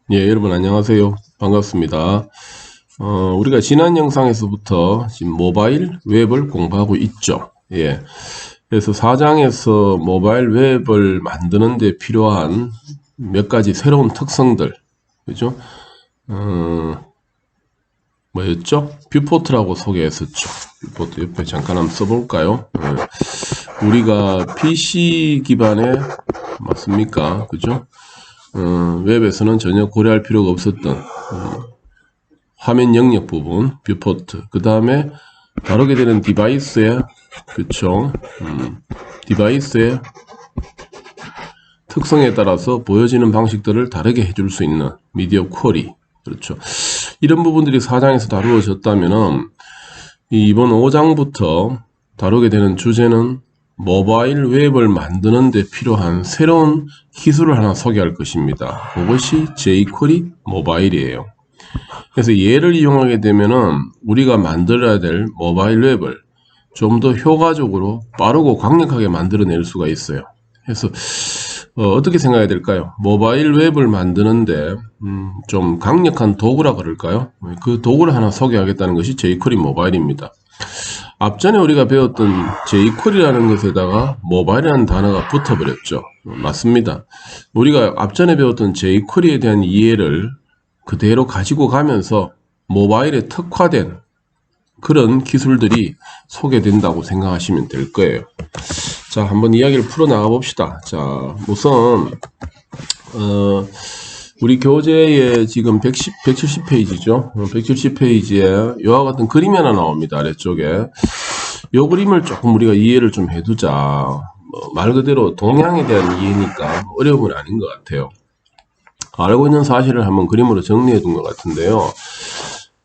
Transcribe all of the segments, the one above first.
예, 여러분 안녕하세요. 반갑습니다. 우리가 지난 영상에서부터 지금 모바일 웹을 공부하고 있죠. 예. 그래서 4장에서 모바일 웹을 만드는 데 필요한 몇 가지 새로운 특성들, 그죠? 뭐였죠? 뷰포트라고 소개했었죠. 뷰포트 옆에 잠깐 한번 써볼까요? 우리가 PC 기반의, 맞습니까? 그죠? 웹에서는 전혀 고려할 필요가 없었던 화면 영역 부분, 뷰포트. 그 다음에 다루게 되는 디바이스의, 그쵸? 디바이스의 특성에 따라서 보여지는 방식들을 다르게 해줄 수 있는 미디어 쿼리. 그렇죠. 이런 부분들이 4장에서 다루어졌다면은 이번 5장부터 다루게 되는 주제는 모바일 웹을 만드는 데 필요한 새로운 기술을 하나 소개할 것입니다. 그것이 jQuery 모바일이에요. 그래서 얘를 이용하게 되면은 우리가 만들어야 될 모바일 웹을 좀 더 효과적으로 빠르고 강력하게 만들어낼 수가 있어요. 그래서 어떻게 생각해야 될까요? 모바일 웹을 만드는데 좀 강력한 도구라 그럴까요? 그 도구를 하나 소개하겠다는 것이 jQuery 모바일입니다. 앞전에 우리가 배웠던 jQuery라는 것에다가 모바일이라는 단어가 붙어버렸죠. 맞습니다. 우리가 앞전에 배웠던 jQuery에 대한 이해를 그대로 가지고 가면서 모바일에 특화된 그런 기술들이 소개된다고 생각하시면 될 거예요. 자, 한번 이야기를 풀어나가 봅시다. 자, 우선 우리 교재에 지금 170페이지죠. 170페이지에 이와 같은 그림이 하나 나옵니다. 아래쪽에. 이 그림을 조금 우리가 이해를 좀 해두자. 말 그대로 동향에 대한 이해니까 어려움은 아닌 것 같아요. 알고 있는 사실을 한번 그림으로 정리해 둔 것 같은데요.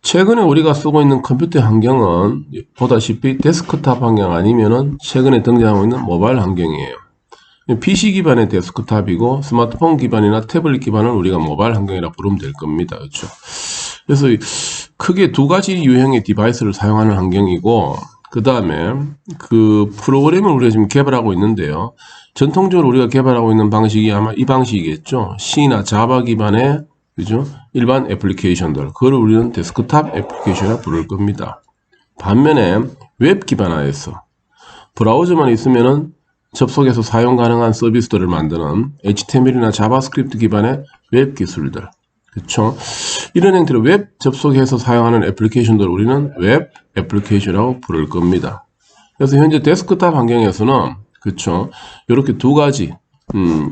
최근에 우리가 쓰고 있는 컴퓨터 환경은 보다시피 데스크탑 환경 아니면은 최근에 등장하고 있는 모바일 환경이에요. PC 기반의 데스크탑이고 스마트폰 기반이나 태블릿 기반을 우리가 모바일 환경이라 부르면 될 겁니다. 그렇죠? 그래서 크게 두 가지 유형의 디바이스를 사용하는 환경이고 그 다음에 그 프로그램을 우리가 지금 개발하고 있는데요. 전통적으로 우리가 개발하고 있는 방식이 아마 이 방식이겠죠. C나 자바 기반의 그죠? 일반 애플리케이션들. 그걸 우리는 데스크탑 애플리케이션이라 부를 겁니다. 반면에 웹 기반화에서 브라우저만 있으면은 접속해서 사용 가능한 서비스들을 만드는 HTML이나 자바스크립트 기반의 웹 기술들. 그쵸? 이런 형태로 웹 접속해서 사용하는 애플리케이션들을 우리는 웹 애플리케이션이라고 부를 겁니다. 그래서 현재 데스크탑 환경에서는 그쵸? 이렇게 두 가지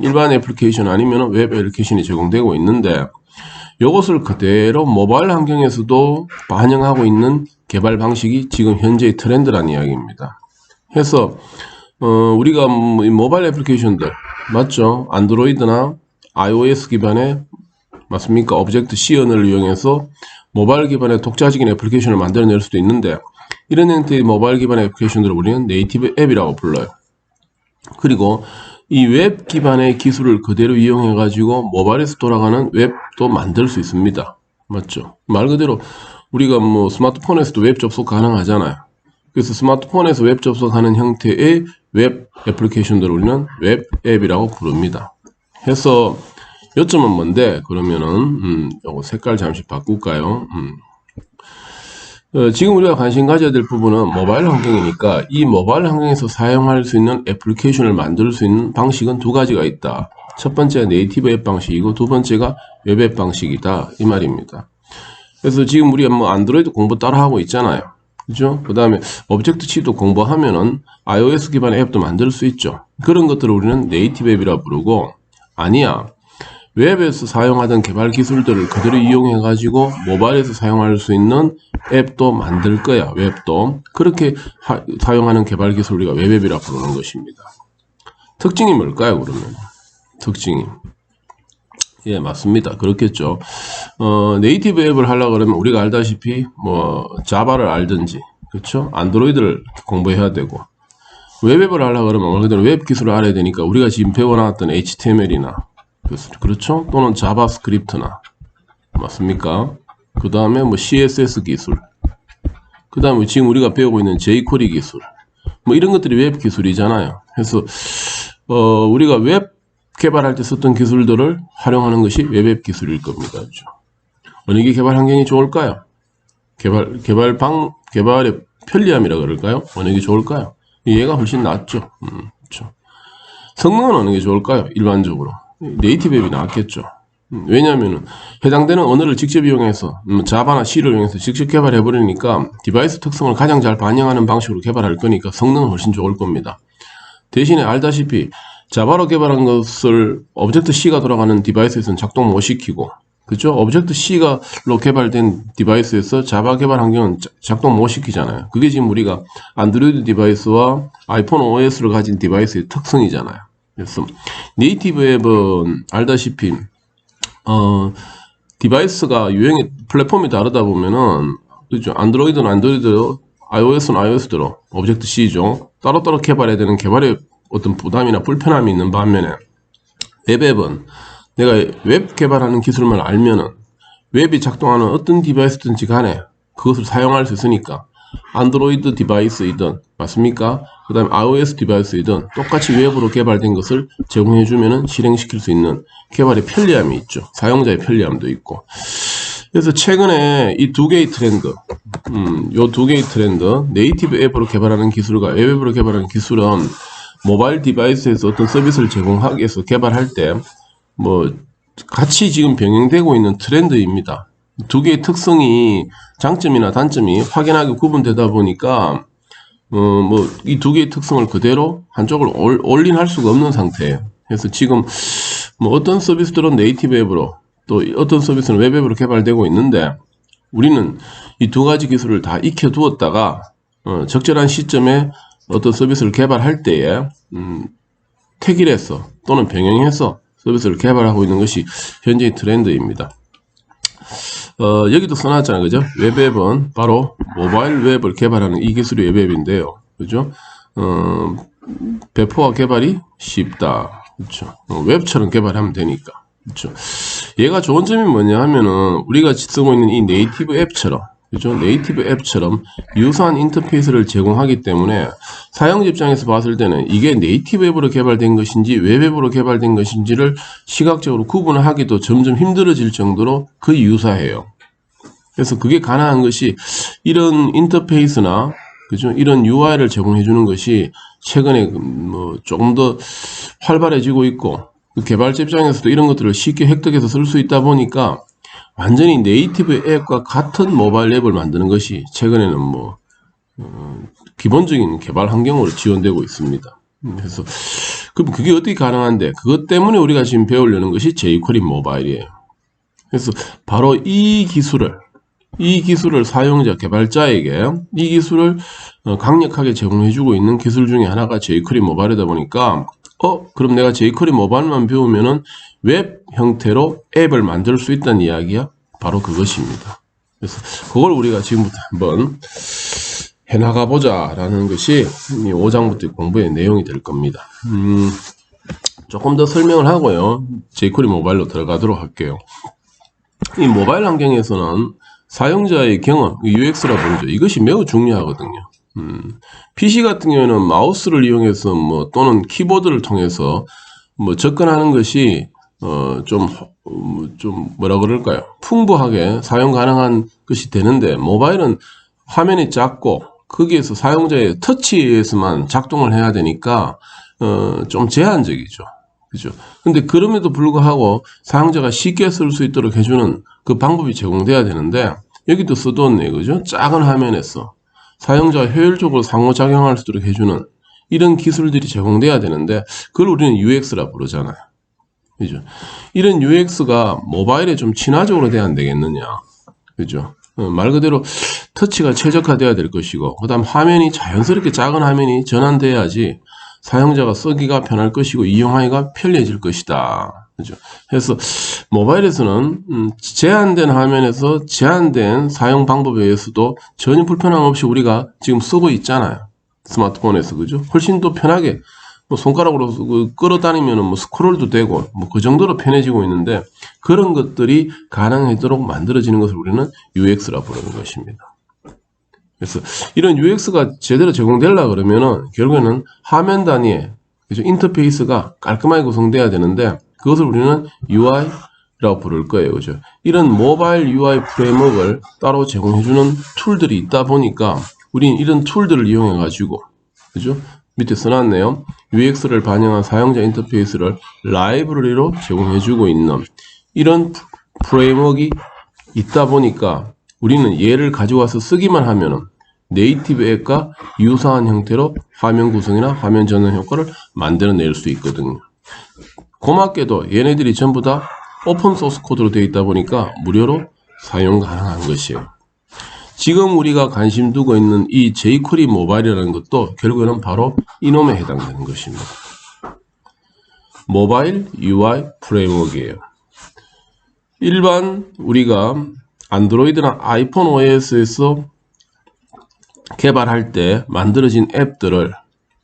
일반 애플리케이션 아니면 웹 애플리케이션이 제공되고 있는데 이것을 그대로 모바일 환경에서도 반영하고 있는 개발 방식이 지금 현재의 트렌드라는 이야기입니다. 그래서 우리가 모바일 애플리케이션들 맞죠? 안드로이드나 iOS 기반의 맞습니까? 오브젝트 C 언어를 이용해서 모바일 기반의 독자적인 애플리케이션을 만들어낼 수도 있는데 이런 형태의 모바일 기반의 애플리케이션들을 우리는 네이티브 앱이라고 불러요. 그리고 이 웹 기반의 기술을 그대로 이용해 가지고 모바일에서 돌아가는 웹도 만들 수 있습니다. 맞죠? 말 그대로 우리가 뭐 스마트폰에서도 웹 접속 가능하잖아요. 그래서 스마트폰에서 웹 접속하는 형태의 웹 애플리케이션들을 우리는 웹 앱이라고 부릅니다. 해서 요점은 뭔데? 그러면은 요거 색깔 잠시 바꿀까요? 지금 우리가 관심 가져야 될 부분은 모바일 환경이니까 이 모바일 환경에서 사용할 수 있는 애플리케이션을 만들 수 있는 방식은 두 가지가 있다. 첫 번째가 네이티브 앱 방식이고 두 번째가 웹 앱 방식이다. 이 말입니다. 그래서 지금 우리가 뭐 안드로이드 공부 따라 하고 있잖아요. 그죠? 그 다음에 오브젝트 C도 공부하면은 iOS 기반의 앱도 만들 수 있죠. 그런 것들을 우리는 네이티브 앱이라 부르고 아니야. 웹에서 사용하던 개발 기술들을 그대로 이용해 가지고 모바일에서 사용할 수 있는 앱도 만들 거야. 웹도. 그렇게 사용하는 개발 기술 우리가 웹앱이라 부르는 것입니다. 특징이 뭘까요? 그러면 특징이 예, 맞습니다. 그렇겠죠. 네이티브 앱을 하려고 그러면 우리가 알다시피 뭐 자바를 알든지 그렇죠? 안드로이드를 공부해야 되고 웹앱을 하려고 그러면 말 그대로 웹 기술을 알아야 되니까 우리가 지금 배워놨던 HTML이나 그렇죠? 또는 자바스크립트나 맞습니까? 그 다음에 뭐 CSS 기술 그 다음에 지금 우리가 배우고 있는 jQuery 기술 뭐 이런 것들이 웹 기술이잖아요. 그래서 우리가 웹 개발할 때 썼던 기술들을 활용하는 것이 웹앱 기술일 겁니다. 그렇죠? 어느 게 개발 환경이 좋을까요? 개발의 편리함이라 그럴까요? 어느 게 좋을까요? 얘가 훨씬 낫죠. 그렇죠. 성능은 어느 게 좋을까요? 일반적으로 네이티브 앱이 낫겠죠. 왜냐하면 해당되는 언어를 직접 이용해서 자바나 C를 이용해서 직접 개발해 버리니까 디바이스 특성을 가장 잘 반영하는 방식으로 개발할 거니까 성능은 훨씬 좋을 겁니다. 대신에 알다시피 자바로 개발한 것을 오브젝트 C가 돌아가는 디바이스에서는 작동 못 시키고, 그죠? 오브젝트 C로 개발된 디바이스에서 자바 개발 환경은 작동 못 시키잖아요. 그게 지금 우리가 안드로이드 디바이스와 아이폰 OS를 가진 디바이스의 특성이잖아요. 그래서 네이티브 앱은 알다시피 디바이스가 유형의 플랫폼이 다르다 보면은, 그죠? 안드로이드는 안드로이드, iOS는 iOS대로 오브젝트 C죠. 따로따로 개발해야 되는 개발의 어떤 부담이나 불편함이 있는 반면에 웹앱은 내가 웹 개발하는 기술만 알면은 웹이 작동하는 어떤 디바이스든지 간에 그것을 사용할 수 있으니까 안드로이드 디바이스이든 맞습니까? 그 다음에 iOS 디바이스이든 똑같이 웹으로 개발된 것을 제공해주면은 실행시킬 수 있는 개발의 편리함이 있죠. 사용자의 편리함도 있고. 그래서 최근에 이 두 개의 트렌드, 요 두 개의 트렌드, 네이티브 앱으로 개발하는 기술과 웹앱으로 개발하는 기술은 모바일 디바이스에서 어떤 서비스를 제공하기 위해서 개발할 때 같이 지금 병행되고 있는 트렌드입니다. 두 개의 특성이 장점이나 단점이 확연하게 구분되다 보니까 이 두 개의 특성을 그대로 한쪽을 올인할 수가 없는 상태예요. 그래서 지금 어떤 서비스들은 네이티브 앱으로 또 어떤 서비스는 웹앱으로 개발되고 있는데 우리는 이 두 가지 기술을 다 익혀두었다가 적절한 시점에 어떤 서비스를 개발할 때에 택일해서 또는 병행해서 서비스를 개발하고 있는 것이 현재의 트렌드입니다. 여기도 써놨잖아요. 그죠? 웹앱은 바로 모바일 웹을 개발하는 이 기술이 웹앱인데요. 그죠? 배포와 개발이 쉽다. 그렇죠? 웹처럼 개발하면 되니까. 그렇죠? 얘가 좋은 점이 뭐냐 하면은 우리가 쓰고 있는 이 네이티브 앱처럼, 그죠? 네이티브 앱처럼 유사한 인터페이스를 제공하기 때문에 사용자 입장에서 봤을 때는 이게 네이티브 앱으로 개발된 것인지 웹앱으로 개발된 것인지를 시각적으로 구분하기도 점점 힘들어질 정도로 거의 유사해요. 그래서 그게 가능한 것이 이런 인터페이스나, 그죠? 이런 UI를 제공해 주는 것이 최근에 조금 더 활발해지고 있고, 그 개발자 입장에서도 이런 것들을 쉽게 획득해서 쓸 수 있다 보니까 완전히 네이티브 앱과 같은 모바일 앱을 만드는 것이 최근에는 기본적인 개발 환경으로 지원되고 있습니다. 그래서 그럼 그게 어떻게 가능한데, 그것 때문에 우리가 지금 배우려는 것이 jQuery 모바일이에요. 그래서 바로 이 기술을 사용자, 개발자에게 이 기술을 강력하게 제공해주고 있는 기술 중에 하나가 jQuery 모바일이다 보니까 그럼 내가 jQuery 모바일만 배우면은 웹 형태로 앱을 만들 수 있다는 이야기야? 바로 그것입니다. 그래서 그걸 우리가 지금부터 한번 해나가 보자 라는 것이 5장부터 공부의 내용이 될 겁니다. 조금 더 설명을 하고요. jQuery 모바일로 들어가도록 할게요. 이 모바일 환경에서는 사용자의 경험, UX라고 부르죠. 이것이 매우 중요하거든요. PC 같은 경우에는 마우스를 이용해서 또는 키보드를 통해서 접근하는 것이 좀 뭐라 그럴까요? 풍부하게 사용 가능한 것이 되는데, 모바일은 화면이 작고 거기에서 사용자의 터치에서만 작동을 해야 되니까 좀 제한적이죠. 그죠? 근데 그럼에도 불구하고 사용자가 쉽게 쓸 수 있도록 해주는 그 방법이 제공돼야 되는데, 여기도 써뒀네. 그죠? 작은 화면에서 사용자가 효율적으로 상호작용할 수 있도록 해주는 이런 기술들이 제공돼야 되는데, 그걸 우리는 UX라 부르잖아요. 그죠? 이런 UX가 모바일에 좀 친화적으로 돼야 안 되겠느냐. 그죠? 말 그대로 터치가 최적화돼야 될 것이고, 그 다음 화면이 자연스럽게 작은 화면이 전환돼야지 사용자가 쓰기가 편할 것이고 이용하기가 편리해질 것이다. 그죠? 그래서 모바일에서는 제한된 화면에서 제한된 사용 방법에 의해서도 전혀 불편함 없이 우리가 지금 쓰고 있잖아요. 스마트폰에서. 그죠? 훨씬 더 편하게 손가락으로 끌어다니면 스크롤도 되고 그 정도로 편해지고 있는데, 그런 것들이 가능하도록 만들어지는 것을 우리는 UX라 부르는 것입니다. 그래서 이런 UX가 제대로 제공되려고 그러면은 결국에는 화면 단위의 그죠? 인터페이스가 깔끔하게 구성돼야 되는데 그것을 우리는 UI라고 부를 거예요. 그죠? 이런 모바일 UI 프레임워크를 따로 제공해주는 툴들이 있다 보니까 우리는 이런 툴들을 이용해 가지고 그죠? 밑에 써놨네요. UX를 반영한 사용자 인터페이스를 라이브러리로 제공해주고 있는 이런 프레임워크가 있다 보니까 우리는 얘를 가져와서 쓰기만 하면은 네이티브 앱과 유사한 형태로 화면 구성이나 화면 전환 효과를 만들어낼 수 있거든요. 고맙게도 얘네들이 전부 다 오픈 소스 코드로 되어 있다 보니까 무료로 사용 가능한 것이에요. 지금 우리가 관심 두고 있는 이 jQuery 모바일이라는 것도 결국에는 바로 이놈에 해당되는 것입니다. 모바일 UI 프레임워크예요. 일반 우리가 안드로이드나 아이폰 OS에서 개발할 때 만들어진 앱들을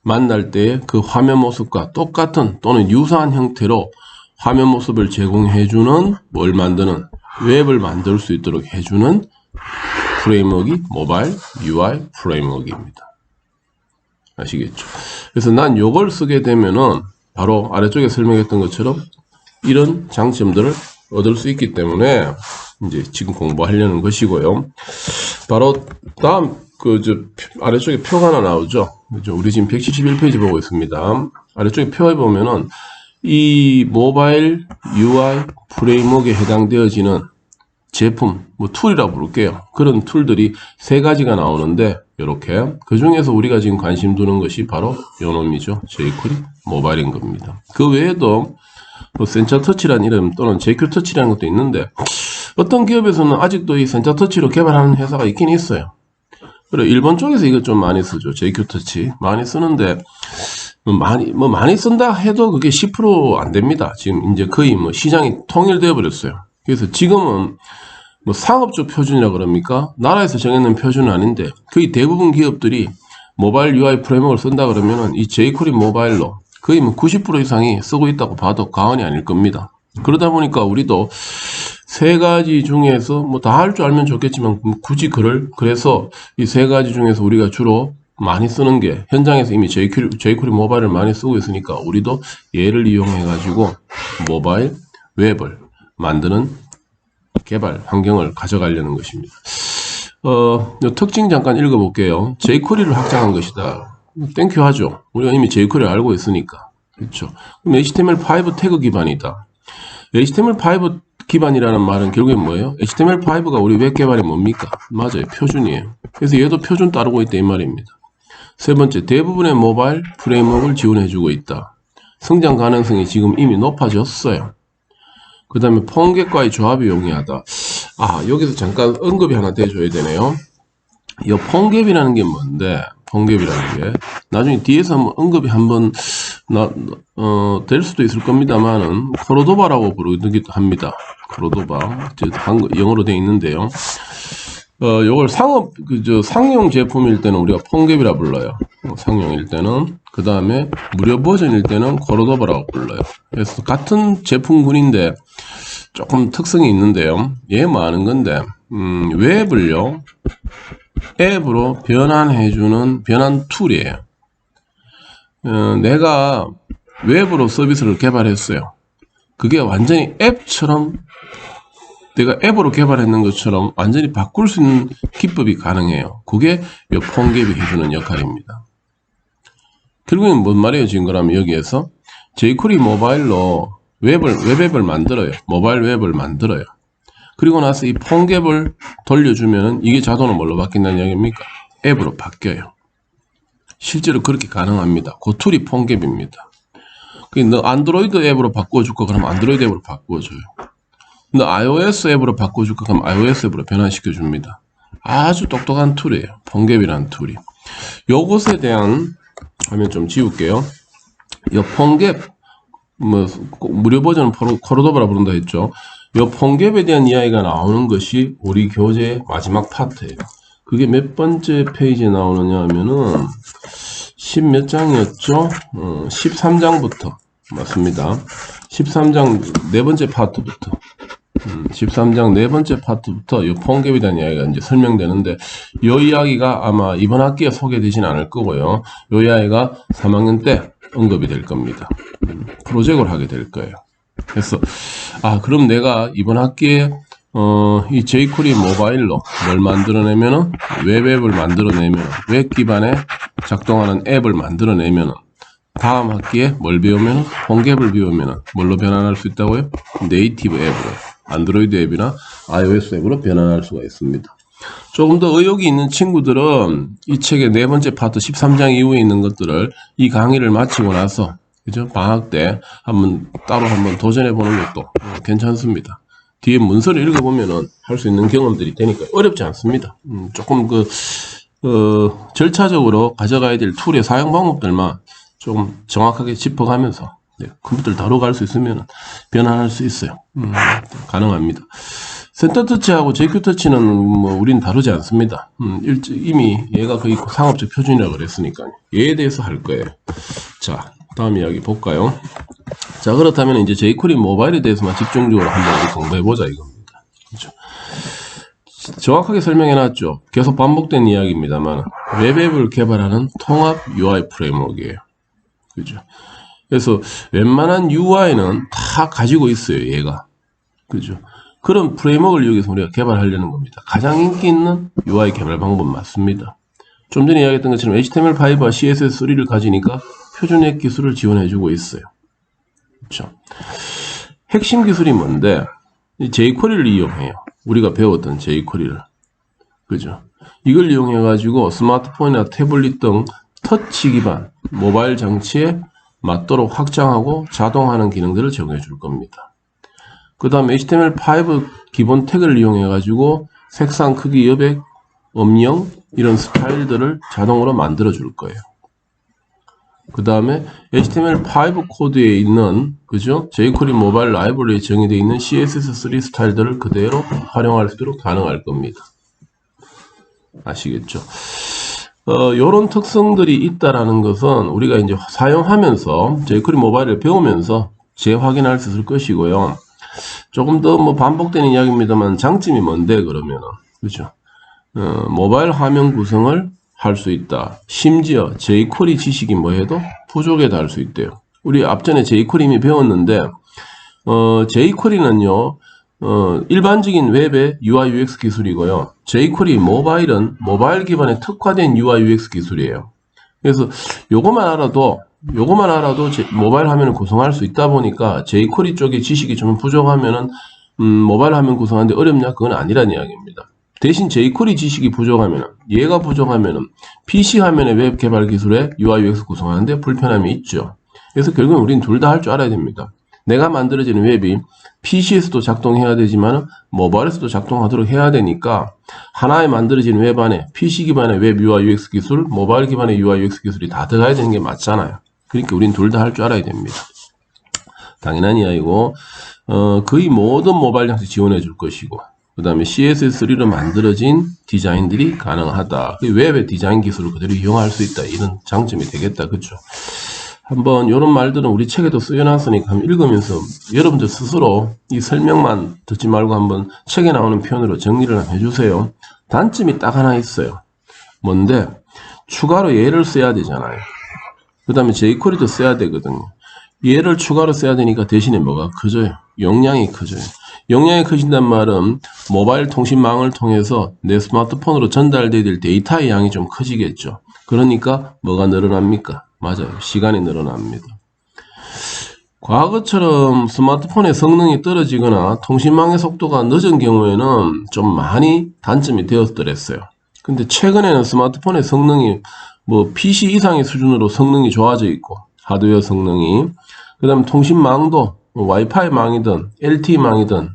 만날 때 그 화면 모습과 똑같은 또는 유사한 형태로 화면 모습을 제공해주는 뭘 만드는 웹을 만들 수 있도록 해주는 프레임워크가 모바일 UI 프레임워크입니다. 아시겠죠? 그래서 난 요걸 쓰게 되면은 바로 아래쪽에 설명했던 것처럼 이런 장점들을 얻을 수 있기 때문에 이제 지금 공부하려는 것이고요. 바로 다음 아래쪽에 표가 하나 나오죠. 그죠? 우리 지금 171페이지 보고 있습니다. 아래쪽에 표에 보면은 이 모바일 UI 프레임워크에 해당되어지는 제품, 툴이라고 부를게요. 그런 툴들이 세 가지가 나오는데 이렇게 그 중에서 우리가 지금 관심 두는 것이 바로 요 놈이죠. jQuery 모바일인 겁니다. 그 외에도 센처터치라는 이름 또는 JQ터치라는 것도 있는데 어떤 기업에서는 아직도 이 센처터치로 개발하는 회사가 있긴 있어요. 그리고 일본 쪽에서 이거 좀 많이 쓰죠. JQ터치 많이 쓰는데 많이 쓴다 해도 그게 10% 안 됩니다. 지금 이제 거의 시장이 통일되어 버렸어요. 그래서 지금은 상업적 표준이라 그럽니까? 나라에서 정해놓은 표준은 아닌데 거의 대부분 기업들이 모바일 UI 프레임워크를 쓴다 그러면은 이 jQuery 모바일로 거의 90% 이상이 쓰고 있다고 봐도 과언이 아닐 겁니다. 그러다 보니까 우리도 세 가지 중에서 다 할 줄 알면 좋겠지만 굳이 그래서 이 세 가지 중에서 우리가 주로 많이 쓰는 게 현장에서 이미 jQuery 모바일을 많이 쓰고 있으니까 우리도 얘를 이용해 가지고 모바일 웹을 만드는 개발 환경을 가져가려는 것입니다. 특징 잠깐 읽어볼게요. jQuery를 확장한 것이다. 땡큐 하죠. 우리가 이미 jQuery를 알고 있으니까. 그렇죠. 그럼 HTML5 태그 기반이다. HTML5 기반이라는 말은 결국엔 뭐예요? HTML5가 우리 웹 개발이 뭡니까? 맞아요. 표준이에요. 그래서 얘도 표준 따르고 있다 이 말입니다. 세 번째, 대부분의 모바일 프레임워크를 지원해주고 있다. 성장 가능성이 지금 이미 높아졌어요. 그 다음에 폰갭과의 조합이 용이하다. 여기서 잠깐 언급이 하나 돼줘야 되네요. 이 폰갭이라는 게 뭔데? 폰갭이라는 게 나중에 뒤에서 한번 언급이 한번 될 수도 있을 겁니다만은 코르도바라고 부르기도 합니다. 코르도바 영어로 되어 있는데요. 요걸 상용 제품일 때는 우리가 폰갭이라 불러요. 상용일 때는. 그 다음에 무료 버전일 때는 코르도바라고 불러요. 그래서 같은 제품군인데 조금 특성이 있는데요. 얘 뭐 하는 건데, 웹을요, 앱으로 변환해주는 변환 툴이에요. 내가 웹으로 서비스를 개발했어요. 그게 완전히 앱처럼 내가 앱으로 개발했는 것처럼 완전히 바꿀 수 있는 기법이 가능해요. 그게 이 폰갭이 해주는 역할입니다. 결국엔 뭔 말이에요? 지금 그러면 여기에서 jQuery 모바일로 웹앱을 만들어요. 모바일 웹을 만들어요. 그리고 나서 이 폰갭을 돌려주면 이게 자동으로 뭘로 바뀐다는 이야기입니까? 앱으로 바뀌어요. 실제로 그렇게 가능합니다. 그 툴이 폰갭입니다. 너 안드로이드 앱으로 바꿔줄까? 그러면 안드로이드 앱으로 바꿔줘요. 너 iOS 앱으로 바꿔줄까? 그럼 iOS 앱으로 변환시켜줍니다. 아주 똑똑한 툴이에요. 폰갭이라는 툴이. 요것에 대한 화면 좀 지울게요. 이 폰갭, 무료 버전은 코르도바라 부른다 했죠. 이 폰갭에 대한 이야기가 나오는 것이 우리 교재의 마지막 파트예요. 그게 몇 번째 페이지에 나오느냐 하면은 10몇 장이었죠? 13장부터 맞습니다. 13장 네 번째 파트부터 13장 네 번째 파트부터 이 폰갭에 대한 이야기가 이제 설명되는데 이 이야기가 아마 이번 학기에 소개되지는 않을 거고요. 이 이야기가 3학년 때 언급이 될 겁니다. 프로젝트를 하게 될 거예요. 그래서 그럼 내가 이번 학기에 이 jQuery 모바일로 뭘 만들어내면은 웹앱을 만들어내면 웹 기반에 작동하는 앱을 만들어내면은 다음 학기에 뭘 배우면은 홈앱을 배우면은 뭘로 변환할 수 있다고요? 네이티브 앱으로 안드로이드 앱이나 iOS 앱으로 변환할 수가 있습니다. 조금 더 의욕이 있는 친구들은 이 책의 네 번째 파트 13장 이후에 있는 것들을 이 강의를 마치고 나서 그죠? 방학 때 따로 한번 도전해 보는 것도 괜찮습니다. 뒤에 문서를 읽어보면은 할 수 있는 경험들이 되니까 어렵지 않습니다. 조금 절차적으로 가져가야 될 툴의 사용 방법들만 조금 정확하게 짚어가면서 컴퓨터를 다뤄갈 수 있으면 변환할 수 있어요. 가능합니다. 센터터치하고 JQ터치는 우리는 다루지 않습니다. 이미 얘가 거의 상업적 표준이라고 그랬으니까요. 얘에 대해서 할 거예요. 자, 다음 이야기 볼까요? 자, 그렇다면 이제 jQuery 모바일에 대해서만 집중적으로 한번 공부해보자 이겁니다. 그렇죠? 정확하게 설명해놨죠. 계속 반복된 이야기입니다만 웹앱을 개발하는 통합 UI 프레임워크예요. 그죠? 그래서 웬만한 UI는 다 가지고 있어요, 얘가. 그죠? 그런 프레임워크를 이용해서 우리가 개발하려는 겁니다. 가장 인기 있는 UI 개발 방법 맞습니다. 좀 전에 이야기했던 것처럼 HTML5와 CSS3를 가지니까 표준 앱 기술을 지원해주고 있어요. 그렇죠? 핵심 기술이 뭔데? 이 jQuery를 이용해요. 우리가 배웠던 jQuery를. 그죠? 이걸 이용해가지고 스마트폰이나 태블릿 등 터치 기반 모바일 장치에 맞도록 확장하고 자동하는 기능들을 제공해 줄 겁니다. 그 다음에 HTML5 기본 태그를 이용해가지고 색상, 크기, 여백, 음영 이런 스타일들을 자동으로 만들어 줄 거예요. 그 다음에 HTML5 코드에 있는 그죠? jQuery 모바일 라이브러리에 정의되어 있는 CSS3 스타일들을 그대로 활용할 수 있도록 가능할 겁니다. 아시겠죠? 요런 특성들이 있다라는 것은 우리가 이제 사용하면서 jQuery 모바일을 배우면서 재확인할 수 있을 것이고요. 조금 더 반복되는 이야기입니다만 장점이 뭔데 그러면은 그죠? 모바일 화면 구성을 할 수 있다. 심지어 jQuery 지식이 뭐해도 부족에 달할 수 있대요. 우리 앞전에 jQuery 이미 배웠는데 jQuery는요 일반적인 웹의 UI UX 기술이고요. jQuery 모바일은 모바일 기반의 특화된 UI UX 기술이에요. 그래서 요것만 알아도 모바일 화면을 구성할 수 있다 보니까 jQuery 쪽의 지식이 좀 부족하면은 모바일 화면 구성하는데 어렵냐? 그건 아니란 이야기입니다. 대신 jQuery 지식이 부족하면은 얘가 부족하면은 PC 화면의 웹 개발 기술에 UI UX 구성하는데 불편함이 있죠. 그래서 결국은 우리는 둘 다 할 줄 알아야 됩니다. 내가 만들어지는 웹이 PC에서도 작동해야 되지만 모바일에서도 작동하도록 해야 되니까 하나에 만들어진 웹 안에 PC 기반의 웹 UI UX 기술, 모바일 기반의 UI UX 기술이 다 들어가야 되는 게 맞잖아요. 그러니까 우린 둘 다 할 줄 알아야 됩니다. 당연한 이야기고 거의 모든 모바일 장치 지원해 줄 것이고 그 다음에 CSS3로 만들어진 디자인들이 가능하다. 웹의 디자인 기술을 그대로 이용할 수 있다. 이런 장점이 되겠다. 그렇죠? 한번 이런 말들은 우리 책에도 쓰여놨으니까 한번 읽으면서 여러분들 스스로 이 설명만 듣지 말고 한번 책에 나오는 표현으로 정리를 한번 해주세요. 단점이 딱 하나 있어요. 뭔데? 추가로 얘를 써야 되잖아요. 그 다음에 jQuery도 써야 되거든요. 얘를 추가로 써야 되니까 대신에 뭐가 커져요? 용량이 커져요. 용량이 커진단 말은 모바일 통신망을 통해서 내 스마트폰으로 전달돼야 될 데이터의 양이 좀 커지겠죠. 그러니까 뭐가 늘어납니까? 맞아요. 시간이 늘어납니다. 과거처럼 스마트폰의 성능이 떨어지거나 통신망의 속도가 늦은 경우에는 좀 많이 단점이 되었더랬어요. 근데 최근에는 스마트폰의 성능이 PC 이상의 수준으로 성능이 좋아져 있고 하드웨어 성능이 그 다음에 통신망도 와이파이 망이든 LTE 망이든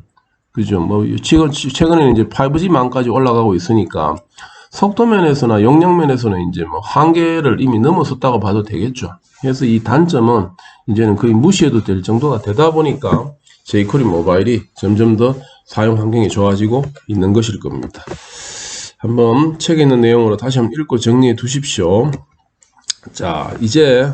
그죠? 최근에는 이제 5G 망까지 올라가고 있으니까 속도 면에서나 용량 면에서는 이제 한계를 이미 넘어섰다고 봐도 되겠죠. 그래서 이 단점은 이제는 거의 무시해도 될 정도가 되다 보니까 jQuery 모바일이 점점 더 사용 환경이 좋아지고 있는 것일 겁니다. 한번 책에 있는 내용으로 다시 한번 읽고 정리해 두십시오. 자, 이제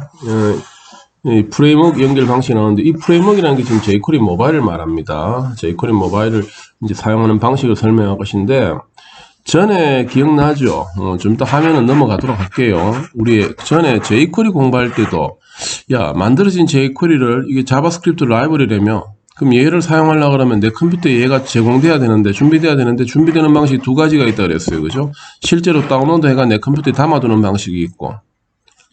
이 프레임워크 연결 방식이 나오는데 이 프레임워크라는 게 지금 jQuery 모바일을 말합니다. jQuery 모바일을 이제 사용하는 방식을 설명할 것인데 전에 기억나죠? 좀 이따 화면은 넘어가도록 할게요. 우리 전에 jQuery 공부할 때도 야, 만들어진 jQuery를 이게 자바스크립트 라이브러리라며 그럼 얘를 사용하려고 그러면 내 컴퓨터에 얘가 제공돼야 되는데 준비돼야 되는데 준비되는 방식이 두 가지가 있다 그랬어요. 그죠? 실제로 다운로드 해가 내 컴퓨터에 담아두는 방식이 있고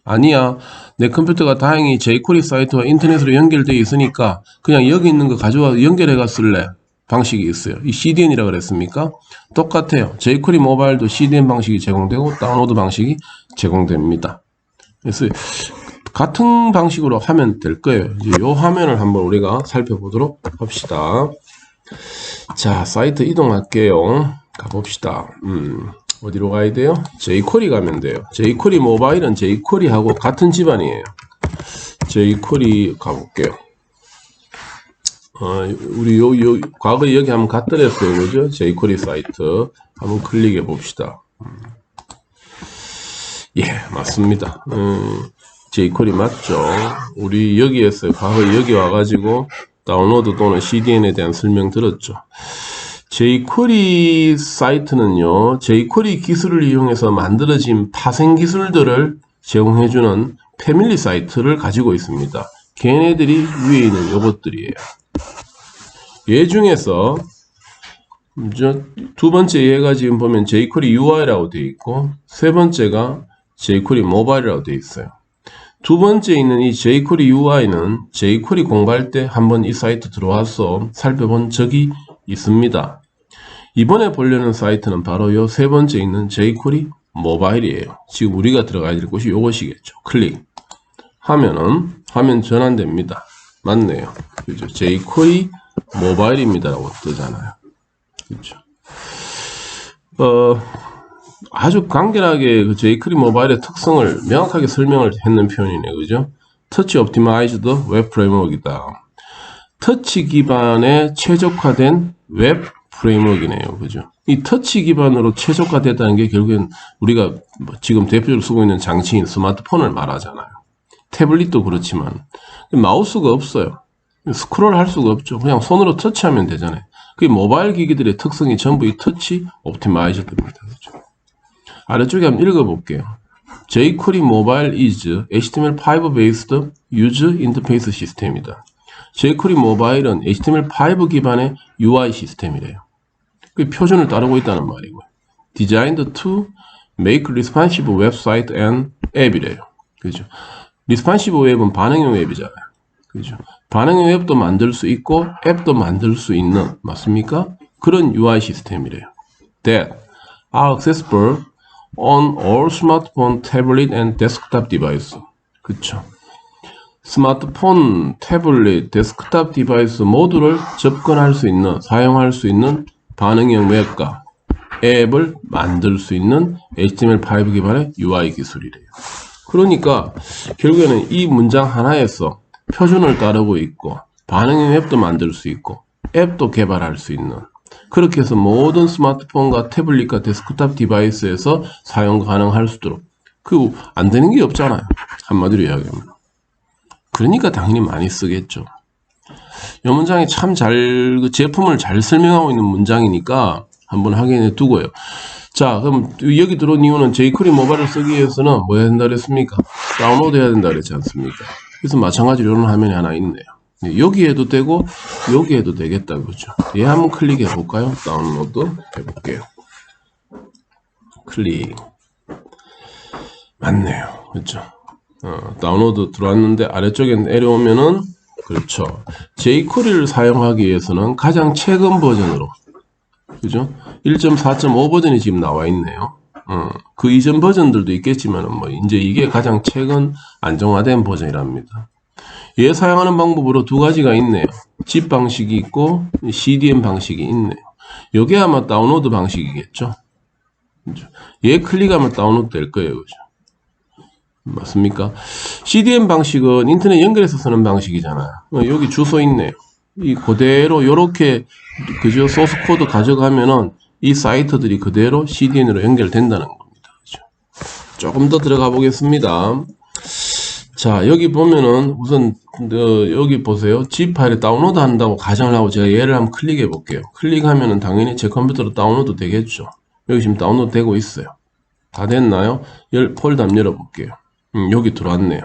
아니야. 내 컴퓨터가 다행히 jQuery 사이트와 인터넷으로 연결되어 있으니까 그냥 여기 있는 거 가져와 연결해가 쓸래. 방식이 있어요. 이 CDN이라 그랬습니까? 똑같아요. jQuery 모바일도 CDN 방식이 제공되고 다운로드 방식이 제공됩니다. 그래서 같은 방식으로 하면 될 거예요. 이제 이 화면을 한번 우리가 살펴보도록 합시다. 자, 사이트 이동할게요. 가봅시다. 어디로 가야 돼요? jQuery 가면 돼요. jQuery 모바일은 jQuery하고 같은 집안이에요. jQuery 가볼게요. 우리 과거에 여기 한번 갔더랬어요. 그죠? jQuery 사이트. 한번 클릭해 봅시다. 예, 맞습니다. jQuery 맞죠? 우리 여기에서 과거에 여기 와가지고 다운로드 또는 CDN에 대한 설명 들었죠. jQuery 사이트는요, jQuery 기술을 이용해서 만들어진 파생 기술들을 제공해주는 패밀리 사이트를 가지고 있습니다. 걔네들이 위에 있는 요것들이에요. 얘 중에서 두 번째 얘가 지금 보면 jQuery UI라고 되어 있고 세 번째가 jQuery 모바일이라고 되어 있어요. 두 번째 있는 이 jQuery UI는 jQuery 공부할 때 한번 이 사이트 들어와서 살펴본 적이 있습니다. 이번에 보려는 사이트는 바로 이 세 번째 있는 jQuery 모바일이에요. 지금 우리가 들어가야 될 곳이 이것이겠죠. 클릭 하면은 화면 전환됩니다. 맞네요. 그죠? jQuery 모바일입니다라고 뜨잖아요. 그렇죠. 아주 간결하게 그 jQuery 모바일의 특성을 명확하게 설명을 했는 표현이네. 그죠? 터치 옵티마이즈드 웹 프레임워크이다. 터치 기반에 최적화된 웹 프레임워크이네요. 그죠? 이 터치 기반으로 최적화됐다는 게 결국엔 우리가 지금 대표적으로 쓰고 있는 장치인 스마트폰을 말하잖아요. 태블릿도 그렇지만 마우스가 없어요. 스크롤 할 수가 없죠. 그냥 손으로 터치하면 되잖아요. 그 모바일 기기들의 특성이 전부 이 터치 옵티마이저드입니다. 그렇죠? 아래쪽에 한번 읽어볼게요. jQuery Mobile is HTML5 based user interface 시스템이다. jQuery 모바일은 HTML5 기반의 UI 시스템이래요. 그 표준을 따르고 있다는 말이고요. Designed to make responsive website and app이래요. 그죠? responsive 웹은 반응형 웹이잖아요. 그죠? 반응형 웹도 만들 수 있고 앱도 만들 수 있는, 맞습니까? 그런 UI 시스템이래요. That are accessible on all smartphone, tablet and desktop device. 그쵸? 스마트폰, 태블릿, 데스크탑 디바이스 모두를 접근할 수 있는, 사용할 수 있는 반응형 웹과 앱을 만들 수 있는 HTML5 기반의 UI 기술이래요. 그러니까 결국에는 이 문장 하나에서 표준을 따르고 있고 반응형 앱도 만들 수 있고 앱도 개발할 수 있는, 그렇게 해서 모든 스마트폰과 태블릿과 데스크탑 디바이스에서 사용 가능할 수 있도록, 그 안 되는 게 없잖아요. 한마디로 이야기하면. 그러니까 당연히 많이 쓰겠죠. 이 문장이 참 그 제품을 잘 설명하고 있는 문장이니까 한번 확인해 두고요. 자, 그럼 여기 들어온 이유는 jQuery 모바일을 쓰기 위해서는 뭐 해야 된다 그랬습니까? 다운로드 해야 된다 그랬지 않습니까? 그래서 마찬가지로 이런 화면이 하나 있네요. 여기 해도 되고 여기 해도 되겠다, 그죠? 얘 한번 클릭해 볼까요? 다운로드 해볼게요. 클릭. 맞네요, 그렇죠? 다운로드 들어왔는데 아래쪽에 내려오면은, 그렇죠, jQuery를 사용하기 위해서는 가장 최근 버전으로, 그죠? 1.4.5 버전이 지금 나와 있네요. 그 이전 버전들도 있겠지만은 뭐 이제 이게 가장 최근 안정화된 버전이랍니다. 얘 사용하는 방법으로 두 가지가 있네요. zip 방식이 있고 CDN 방식이 있네요. 요게 아마 다운로드 방식이겠죠. 그죠? 얘 클릭하면 다운로드 될 거예요. 그죠? 맞습니까? CDN 방식은 인터넷 연결해서 쓰는 방식이잖아요. 여기 주소 있네요. 이 그대로 요렇게, 그죠? 소스 코드 가져가면은 이 사이트들이 그대로 CDN으로 연결된다는 겁니다. 그죠? 조금 더 들어가 보겠습니다. 자, 여기 보면은 우선 여기 보세요. zip 파일에 다운로드 한다고 가정을 하고 제가 얘를 한번 클릭해 볼게요. 클릭하면은 당연히 제 컴퓨터로 다운로드 되겠죠. 여기 지금 다운로드 되고 있어요. 다 됐나요? 폴더 한번 열어볼게요. 여기 들어왔네요.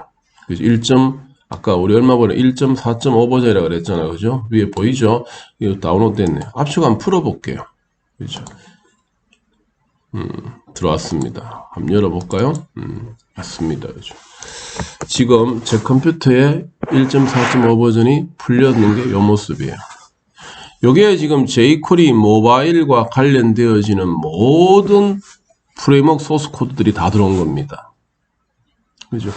아까 우리 얼마 전에 1.4.5 버전이라고 그랬잖아요. 그죠? 위에 보이죠? 이거 다운로드 됐네요. 압축 한번 풀어볼게요. 그죠? 들어왔습니다. 한번 열어볼까요? 맞습니다. 그죠? 지금 제 컴퓨터에 1.4.5 버전이 풀렸는 게 이 모습이에요. 요게 지금 jQuery 모바일과 관련되어지는 모든 프레임워크 소스 코드들이 다 들어온 겁니다. 그죠?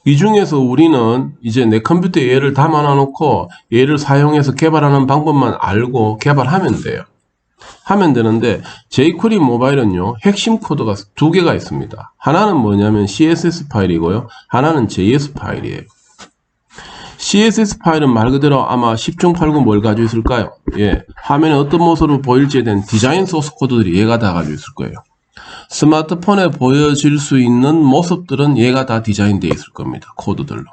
이 중에서 우리는 이제 내 컴퓨터에 얘를 담아 놓고 얘를 사용해서 개발하는 방법만 알고 개발하면 돼요. 하면 되는데 jQuery 모바일은요, 핵심 코드가 두 개가 있습니다. 하나는 뭐냐면 CSS 파일이고요. 하나는 JS 파일이에요. CSS 파일은 말 그대로 아마 10중 8구 뭘 가지고 있을까요? 예, 화면에 어떤 모습으로 보일지에 대한 디자인 소스 코드들이 얘가 다 가지고 있을 거예요. 스마트폰에 보여질 수 있는 모습들은 얘가 다 디자인되어 있을 겁니다. 코드들로.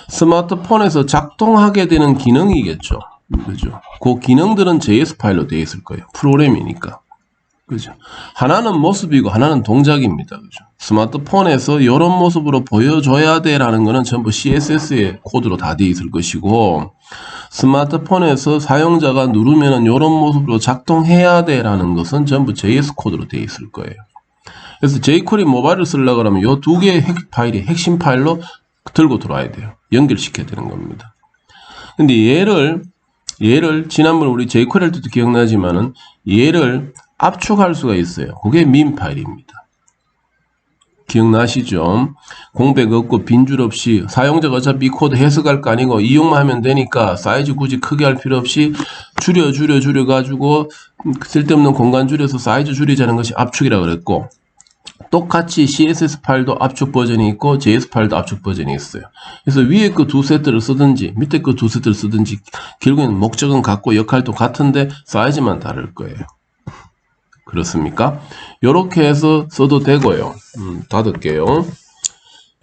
스마트폰에서 작동하게 되는 기능이겠죠. 그죠? 그 기능들은 JS 파일로 되어 있을 거예요. 프로그램이니까. 그죠? 하나는 모습이고 하나는 동작입니다. 그죠? 스마트폰에서 이런 모습으로 보여줘야 돼라는 거는 전부 CSS의 코드로 다 되어 있을 것이고, 스마트폰에서 사용자가 누르면은 이런 모습으로 작동해야 돼라는 것은 전부 JS 코드로 되어 있을 거예요. 그래서 jQuery 모바일을 쓰려고 하면 이 두 개의 파일이 핵심 파일로 들고 들어와야 돼요. 연결시켜야 되는 겁니다. 근데 얘를 지난번 우리 jQuery 할 때도 기억나지만은 얘를 압축할 수가 있어요. 그게 min 파일입니다. 기억나시죠? 공백 없고 빈줄 없이, 사용자가 어차피 이 코드 해석할 거 아니고 이용만 하면 되니까 사이즈 굳이 크게 할 필요 없이 줄여 가지고 쓸데없는 공간 줄여서 사이즈 줄이자는 것이 압축이라고 그랬고, 똑같이 CSS 파일도 압축 버전이 있고 JS 파일도 압축 버전이 있어요. 그래서 위에 그 두 세트를 쓰든지 밑에 그 두 세트를 쓰든지 결국에는 목적은 같고 역할도 같은데 사이즈만 다를 거예요. 그렇습니까? 이렇게 해서 써도 되고요. 닫을게요.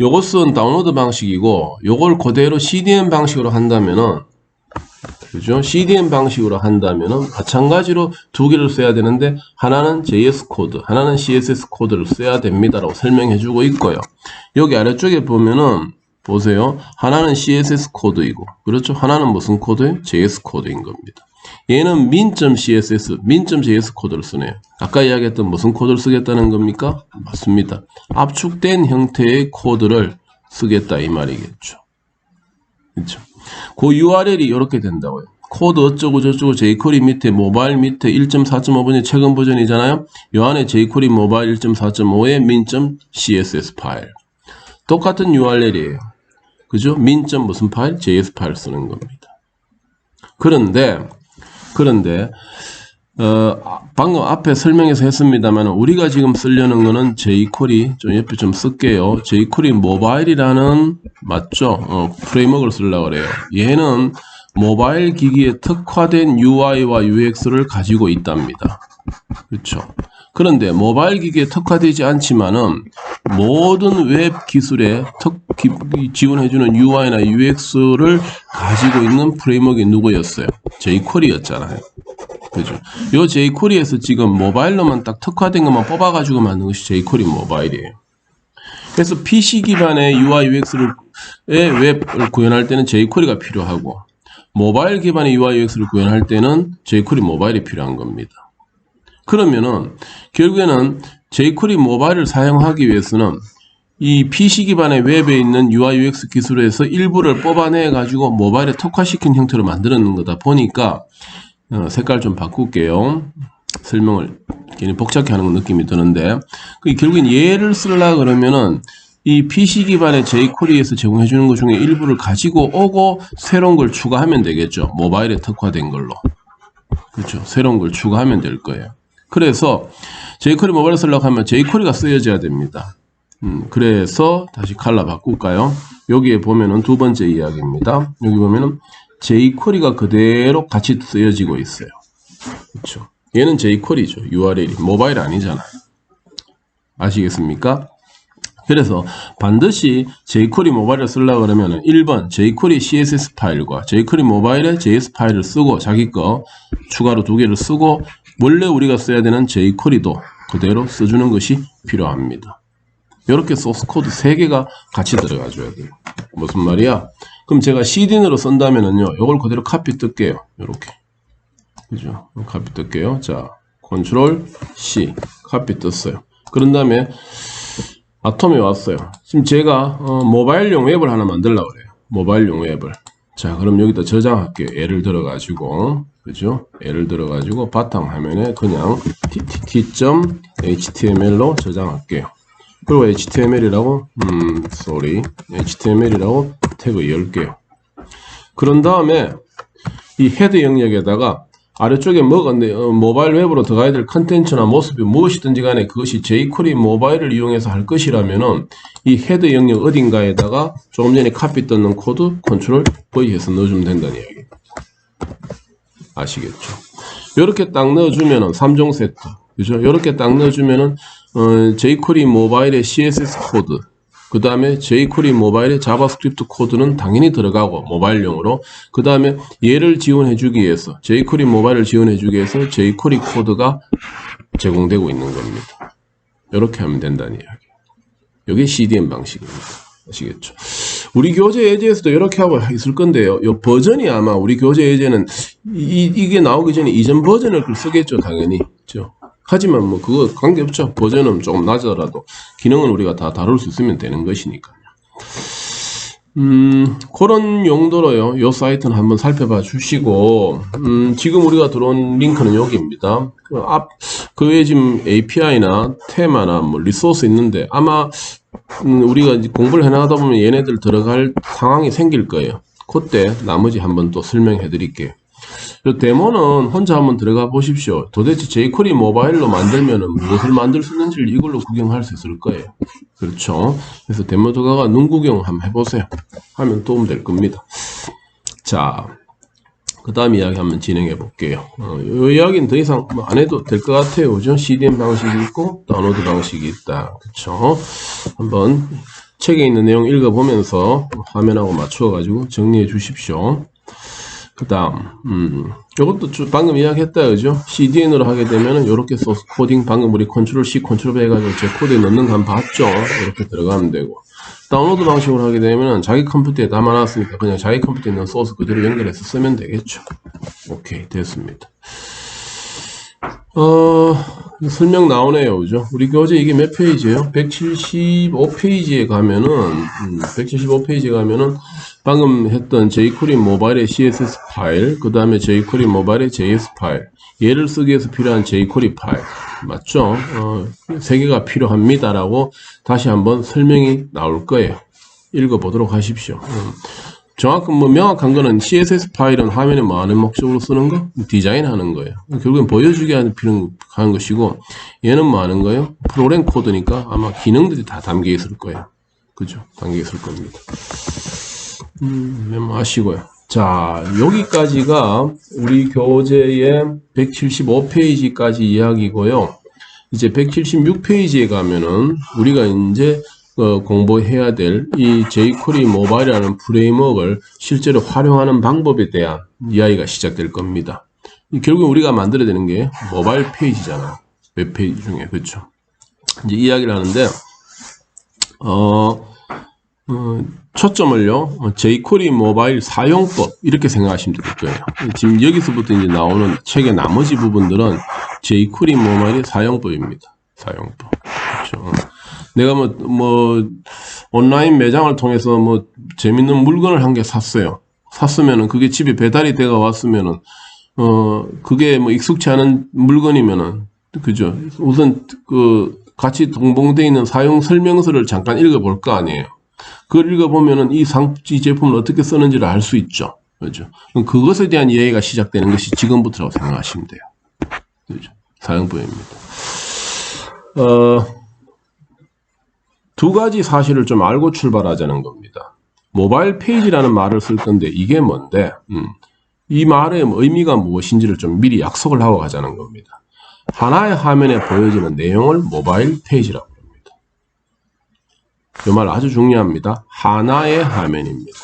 요것은 다운로드 방식이고, 요걸 그대로 CDN 방식으로 한다면은, 그죠? CDN 방식으로 한다면은 마찬가지로 두 개를 써야 되는데, 하나는 JS 코드, 하나는 CSS 코드를 써야 됩니다라고 설명해 주고 있고요. 여기 아래쪽에 보면은 보세요. 하나는 CSS 코드이고, 그렇죠? 하나는 무슨 코드예요? JS 코드인 겁니다. 얘는 min.css, min.js 코드를 쓰네요. 아까 이야기했던 무슨 코드를 쓰겠다는 겁니까? 맞습니다. 압축된 형태의 코드를 쓰겠다 이 말이겠죠. 그렇죠? 그 URL이 이렇게 된다고요. 코드 어쩌고 저쩌고 jQuery 밑에 모바일 밑에 1.4.5번이 최근 버전이잖아요. 이 안에 jQuery 모바일 1.4.5의 min.css 파일. 똑같은 URL이에요. 그죠? min. 무슨 파일? js 파일 쓰는 겁니다. 그런데 방금 앞에 설명해서 했습니다만 우리가 지금 쓰려는 거는 jQuery, 좀 옆에 좀 쓸게요. jQuery 모바일이라는, 맞죠? 프레임워크를 쓰려고 그래요. 얘는 모바일 기기에 특화된 UI와 UX를 가지고 있답니다. 그렇죠? 그런데 모바일 기기에 특화되지 않지만은 모든 웹 기술에 지원해주는 UI나 UX를 가지고 있는 프레임워크가 누구였어요? jQuery였잖아요. 그죠? 요 jQuery에서 지금 모바일로만 딱 특화된 것만 뽑아가지고 만든 것이 jQuery 모바일이에요. 그래서 PC 기반의 UI, UX의 웹을 구현할 때는 jQuery가 필요하고, 모바일 기반의 UI, UX를 구현할 때는 jQuery 모바일이 필요한 겁니다. 그러면은 결국에는 jQuery 모바일을 사용하기 위해서는 이 PC 기반의 웹에 있는 UI, UX 기술에서 일부를 뽑아내 가지고 모바일에 특화시킨 형태로 만드는 거다 보니까, 색깔 좀 바꿀게요. 설명을 괜히 복잡하게 하는 느낌이 드는데, 결국엔 얘를 쓰려고 그러면은 이 PC 기반의 jQuery에서 제공해 주는 것 중에 일부를 가지고 오고 새로운 걸 추가하면 되겠죠. 모바일에 특화된 걸로. 그렇죠. 새로운 걸 추가하면 될 거예요. 그래서 jQuery 모바일을 쓰려고 하면 jQuery가 쓰여져야 됩니다. 그래서 다시 컬러 바꿀까요? 여기에 보면은 두 번째 이야기입니다. 여기 보면은 jQuery가 그대로 같이 쓰여지고 있어요. 그렇죠. 얘는 jQuery죠. URL이 모바일 아니잖아요. 아시겠습니까? 그래서 반드시 jQuery 모바일을 쓰려고 그러면 1번 jQuery CSS 파일과 jQuery 모바일의 JS 파일을 쓰고, 자기 거 추가로 두 개를 쓰고, 원래 우리가 써야 되는 jQuery도 그대로 써주는 것이 필요합니다. 이렇게 소스 코드 3개가 같이 들어가줘야 돼요. 무슨 말이야? 그럼 제가 CDN으로 쓴다면은요, 이걸 그대로 카피 뜰게요. 이렇게. 그죠? 카피 뜰게요. 자, 컨트롤 C. 카피 떴어요. 그런 다음에 아톰에 왔어요. 지금 제가 모바일용 웹을 하나 만들려고 그래요. 모바일용 웹을. 자, 그럼 여기다 저장할게요. 예를 들어가지고, 그죠? 예를 들어가지고 바탕화면에 그냥 tt.html로 저장할게요. 그리고 html이라고 html이라고 태그 10개요. 그런 다음에 이 헤드 영역에다가 아래쪽에 뭐가 모바일 웹으로 들어가야 될 컨텐츠나 모습이 무엇이든지 간에 그것이 jQuery 모바일을 이용해서 할 것이라면은 이 헤드 영역 어딘가에다가 조금 전에 카피 떴는 코드 컨트롤 V 해서 넣어주면 된다는 이야기. 아시겠죠? 이렇게 딱 넣어주면은 3종 세트. 그죠? 이렇게 딱 넣어주면은 jQuery 모바일의 CSS 코드, 그 다음에 jQuery 모바일의 자바스크립트 코드는 당연히 들어가고 모바일용으로, 그 다음에 얘를 지원해주기 위해서 jQuery 모바일을 지원해주기 위해서 jQuery 코드가 제공되고 있는 겁니다. 이렇게 하면 된다는 이야기. 이게 CDN 방식입니다. 아시겠죠? 우리 교재 예제에서도 이렇게 하고 있을 건데요. 이 버전이 아마 우리 교재 예제는 이게 나오기 전에 이전 버전을 쓰겠죠, 당연히. 그렇죠? 하지만 뭐 그거 관계없죠. 버전은 조금 낮아라도 기능은 우리가 다 다룰 수 있으면 되는 것이니까요. 그런 용도로요. 요 사이트는 한번 살펴봐 주시고, 지금 우리가 들어온 링크는 여기입니다. 그 외에 지금 API나 테마나 뭐 리소스 있는데 아마 우리가 이제 공부를 해나가다 보면 얘네들 들어갈 상황이 생길 거예요. 그때 나머지 한번 또 설명해 드릴게요. 이 데모는 혼자 한번 들어가 보십시오. 도대체 jQuery 모바일로 만들면은 무엇을 만들 수 있는지를 이걸로 구경할 수 있을 거예요. 그렇죠? 그래서 데모 들어가가 눈 구경 한번 해보세요. 하면 도움 될 겁니다. 자, 그 다음 이야기 한번 진행해 볼게요. 이 이야기는 더 이상 뭐 안 해도 될 것 같아요. 그죠? CDN 방식이 있고 다운로드 방식이 있다. 그렇죠? 한번 책에 있는 내용 읽어보면서 화면하고 맞추어 가지고 정리해 주십시오. 그 다음, 이것도 방금 이야기했다, 그죠? CDN으로 하게 되면은, 요렇게 소스 코딩, 방금 우리 컨트롤 C, 컨트롤 V 해가지고 제 코드에 넣는 거 한번 봤죠? 이렇게 들어가면 되고. 다운로드 방식으로 하게 되면은, 자기 컴퓨터에 담아놨으니까 그냥 자기 컴퓨터에 있는 소스 그대로 연결해서 쓰면 되겠죠. 오케이, 됐습니다. 설명 나오네요, 그죠? 우리 교재 이게 몇 페이지예요? 175페이지에 가면은, 175페이지에 가면은, 방금 했던 jQuery 모바일의 CSS 파일, 그 다음에 jQuery 모바일의 JS 파일, 얘를 쓰기 위해서 필요한 jQuery 파일, 맞죠? 3개가 필요합니다라고 다시 한번 설명이 나올 거예요. 읽어보도록 하십시오. 명확한 거는 CSS 파일은 화면에 뭐 하는 목적으로 쓰는 거? 디자인하는 거예요. 결국엔 보여주기 하는 필요한 것이고, 얘는 뭐 하는 거예요? 프로그램 코드니까 아마 기능들이 다 담겨 있을 거예요. 그죠? 담겨 있을 겁니다. 메모하시고요. 자, 여기까지가 우리 교재의 175페이지까지 이야기고요. 이제 176페이지에 가면은 우리가 이제 공부해야 될 이 jQuery 모바일이라는 프레임워크를 실제로 활용하는 방법에 대한 이야기가 시작될 겁니다. 결국 우리가 만들어야 되는 게 모바일 페이지잖아요. 웹페이지 중에. 그렇죠? 이제 이야기를 하는데 초점을요, jQuery 모바일 사용법, 이렇게 생각하시면 될 거예요. 지금 여기서부터 이제 나오는 책의 나머지 부분들은 jQuery 모바일의 사용법입니다. 사용법. 그렇죠. 내가 온라인 매장을 통해서 재밌는 물건을 한 개 샀어요. 샀으면은, 그게 집에 배달이 돼가 왔으면은, 그게 익숙치 않은 물건이면은, 그죠. 우선, 같이 동봉되어 있는 사용 설명서를 잠깐 읽어볼 거 아니에요. 그걸 읽어보면은 이 제품을 어떻게 쓰는지를 알 수 있죠. 그죠? 그럼 그것에 대한 이해가 시작되는 것이 지금부터라고 생각하시면 돼요. 그죠? 사용법입니다. 두 가지 사실을 좀 알고 출발하자는 겁니다. 모바일 페이지라는 말을 쓸 건데 이게 뭔데? 이 말의 의미가 무엇인지를 좀 미리 약속을 하고 가자는 겁니다. 하나의 화면에 보여지는 내용을 모바일 페이지라고 합니다. 이 말 아주 중요합니다. 하나의 화면입니다.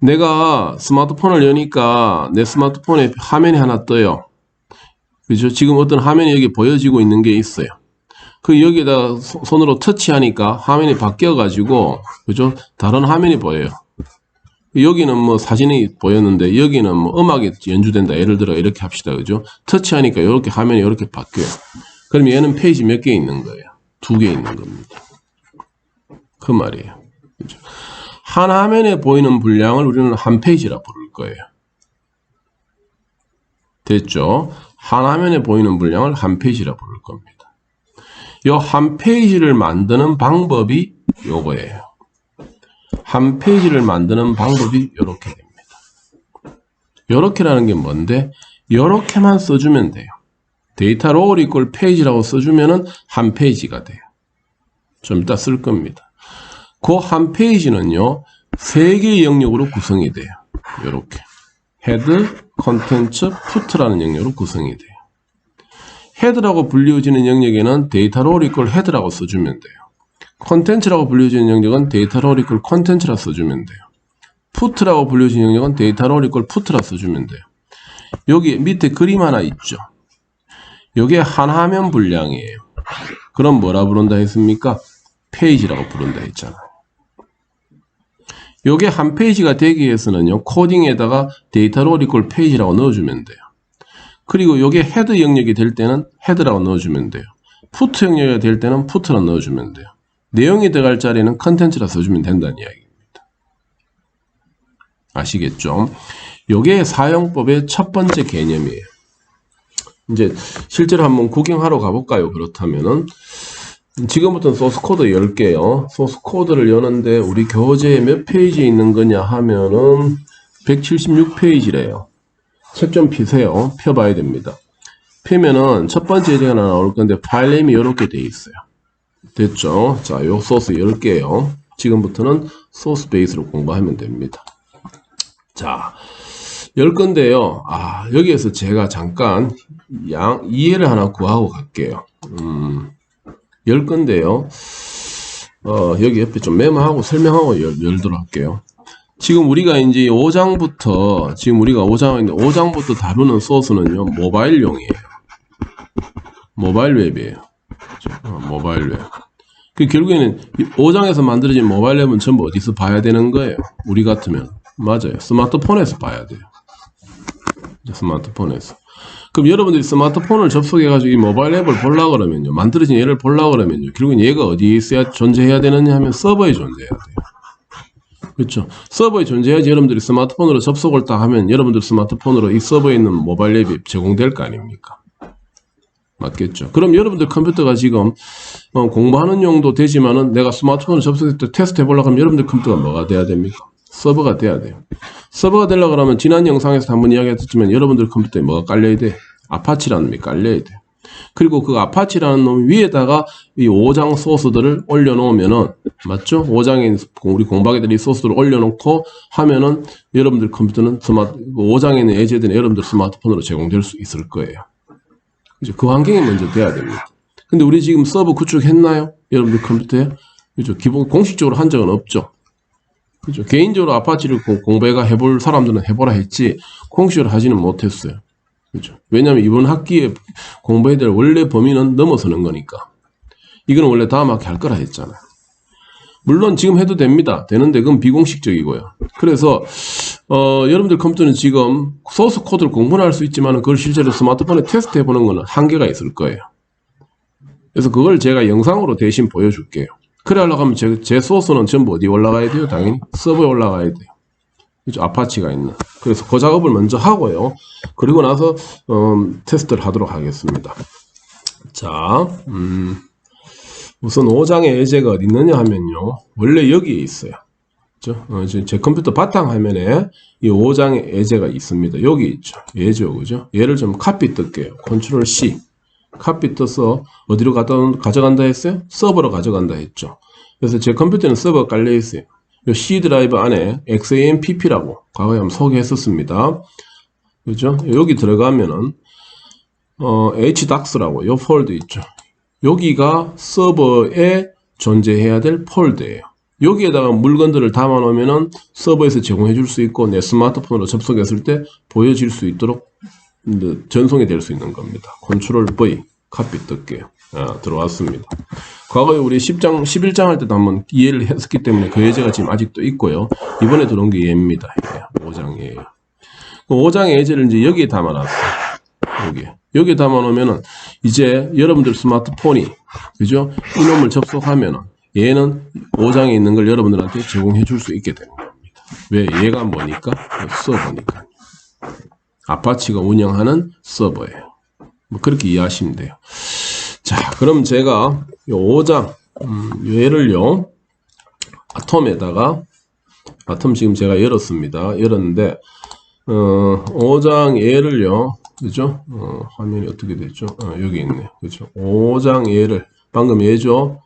내가 스마트폰을 여니까 내 스마트폰에 화면이 하나 떠요. 그죠? 지금 어떤 화면이 여기 보여지고 있는 게 있어요. 그 여기에다 손으로 터치하니까 화면이 바뀌어가지고, 그죠? 다른 화면이 보여요. 여기는 뭐 사진이 보였는데 여기는 뭐 음악이 연주된다. 예를 들어 이렇게 합시다. 그죠? 터치하니까 이렇게 화면이 이렇게 바뀌어요. 그럼 얘는 페이지 몇 개 있는 거예요? 2개 있는 겁니다. 그 말이에요. 그죠? 한 화면에 보이는 분량을 우리는 한 페이지라 부를 거예요. 됐죠? 한 화면에 보이는 분량을 한 페이지라 부를 겁니다. 이 한 페이지를 만드는 방법이 요거예요. 한 페이지를 만드는 방법이 이렇게 됩니다. 이렇게라는 게 뭔데? 이렇게만 써주면 돼요. 데이터 롤 이퀄 페이지라고 써주면은 한 페이지가 돼요. 좀 이따 쓸 겁니다. 그 한 페이지는요, 3개의 영역으로 구성이 돼요. 이렇게. 헤드, 컨텐츠, 푸트라는 영역으로 구성이 돼요. 헤드라고 불리워지는 영역에는 데이터 롤 이퀄 헤드라고 써주면 돼요. 컨텐츠라고 불리워지는 영역은 데이터 롤 이퀄 컨텐츠라 써주면 돼요. 푸트라고 불리워지는 영역은 데이터 롤 이퀄 푸트라 써주면 돼요. 여기 밑에 그림 하나 있죠. 이게 한 화면 분량이에요. 그럼 뭐라 부른다 했습니까? 페이지라고 부른다 했잖아요. 요게 한 페이지가 되기 위해서는요, 코딩에다가 데이터 롤 이퀄 페이지라고 넣어주면 돼요. 그리고 요게 헤드 영역이 될 때는 헤드라고 넣어주면 돼요. 푸트 영역이 될 때는 푸트라고 넣어주면 돼요. 내용이 들어갈 자리는 컨텐츠라 써주면 된다는 이야기입니다. 아시겠죠? 요게 사용법의 첫 번째 개념이에요. 이제 실제로 한번 구경하러 가볼까요? 그렇다면은 지금부터는 소스 코드 열게요. 소스 코드를 여는데 우리 교재에 몇 페이지에 있는 거냐 하면은 176페이지래요. 책 좀 피세요. 펴봐야 됩니다. 펴면은 첫 번째 예제가 하나 나올 건데 파일 네임이 이렇게 돼 있어요. 됐죠? 자, 요 소스 열게요. 지금부터는 소스 베이스로 공부하면 됩니다. 자, 열 건데요. 여기에서 제가 잠깐 이해를 하나 구하고 갈게요. 열 건데요. 여기 옆에 좀 메모하고 설명하고 열도록 할게요. 지금 우리가 이제 5장부터, 지금 우리가 5장인데 5장부터 다루는 소스는요, 모바일용이에요. 모바일 웹이에요. 모바일 웹. 결국에는 5장에서 만들어진 모바일 웹은 전부 어디서 봐야 되는 거예요? 우리 같으면. 맞아요. 스마트폰에서 봐야 돼요. 스마트폰에서. 그럼 여러분들이 스마트폰을 접속해가지고 이 모바일 앱을 보려고 그러면요. 만들어진 얘를 보려고 그러면요. 결국엔 얘가 어디에 있어야 존재해야 되느냐 하면 서버에 존재해야 돼요. 그렇죠. 서버에 존재해야지 여러분들이 스마트폰으로 접속을 딱 하면 여러분들 스마트폰으로 이 서버에 있는 모바일 앱이 제공될 거 아닙니까? 맞겠죠. 그럼 여러분들 컴퓨터가 지금 공부하는 용도 되지만은 내가 스마트폰으로 접속했을 때 테스트 해보려고 하면 여러분들 컴퓨터가 뭐가 돼야 됩니까? 서버가 돼야 돼요. 서버가 되려고 하면 지난 영상에서 한번 이야기했지만 여러분들 컴퓨터에 뭐가 깔려야 돼? 아파치라는 놈이 깔려야 돼. 그리고 그 아파치라는 놈 위에다가 이 5장 소스들을 올려놓으면은, 맞죠? 5장에 우리 공부하게 될 이 소스들을 올려놓고 하면은 여러분들 컴퓨터는 5장에 있는 예제들은 여러분들 스마트폰으로 제공될 수 있을 거예요. 그죠? 그 환경이 먼저 돼야 됩니다. 근데 우리 지금 서버 구축했나요? 여러분들 컴퓨터에? 그죠? 기본 공식적으로 한 적은 없죠. 그죠? 개인적으로 아파치를 공부해가 해볼 사람들은 해보라 했지 공식으로 하지는 못했어요. 그죠? 왜냐하면 이번 학기에 공부해야 될 원래 범위는 넘어서는 거니까. 이거는 원래 다음 학기 할 거라 했잖아요. 물론 지금 해도 됩니다. 되는데 그건 비공식적이고요. 그래서 여러분들 컴퓨터는 지금 소스 코드를 공부는 할 수 있지만 그걸 실제로 스마트폰에 테스트 해보는 거는 한계가 있을 거예요. 그래서 그걸 제가 영상으로 대신 보여줄게요. 그래 하려고 하면 제 소스는 전부 어디 올라가야 돼요? 당연히 서버에 올라가야 돼요. 그죠? 아파치가 있는. 그래서 그 작업을 먼저 하고요. 그리고 나서 테스트를 하도록 하겠습니다. 자, 우선 5장의 예제가 어디 있느냐 하면요. 원래 여기에 있어요. 그죠? 제 컴퓨터 바탕화면에 이 5장의 예제가 있습니다. 여기 있죠. 예제요. 그죠? 얘를 좀 카피 뜰게요. 컨트롤 C. 카피 떠서 어디로 가져간다 했어요? 서버로 가져간다 했죠. 그래서 제 컴퓨터는 서버가 깔려 있어요. 이 C 드라이브 안에 XAMPP라고 과거에 한번 소개했었습니다. 그죠? 여기 들어가면은 HDocs라고 요 폴더 있죠. 여기가 서버에 존재해야 될 폴더예요. 여기에다가 물건들을 담아 놓으면은 서버에서 제공해 줄 수 있고 내 스마트폰으로 접속했을 때 보여질 수 있도록 전송이 될 수 있는 겁니다. 컨트롤 V 카피 뜰게요. 들어왔습니다. 과거에 우리 10장, 11장 할 때도 한번 이해를 했었기 때문에 그 예제가 지금 아직도 있고요. 이번에 들어온 게 얘입니다. 5장이에요. 5장의 예제를 이제 여기에 담아놨어요. 여기에 담아놓으면은 이제 여러분들 스마트폰이, 그죠? 이놈을 접속하면은 얘는 5장에 있는 걸 여러분들한테 제공해 줄 수 있게 되는 겁니다. 왜? 얘가 뭐니까? 서버니까. 아파치가 운영하는 서버예요. 뭐 그렇게 이해하시면 돼요. 자, 그럼 제가 요 5장 얘를요 아톰에다가 아톰 지금 제가 열었습니다. 열었는데 5장 얘를요, 그죠? 화면이 어떻게 됐죠? 여기 있네요. 그죠? 5장 얘를 방금 얘죠?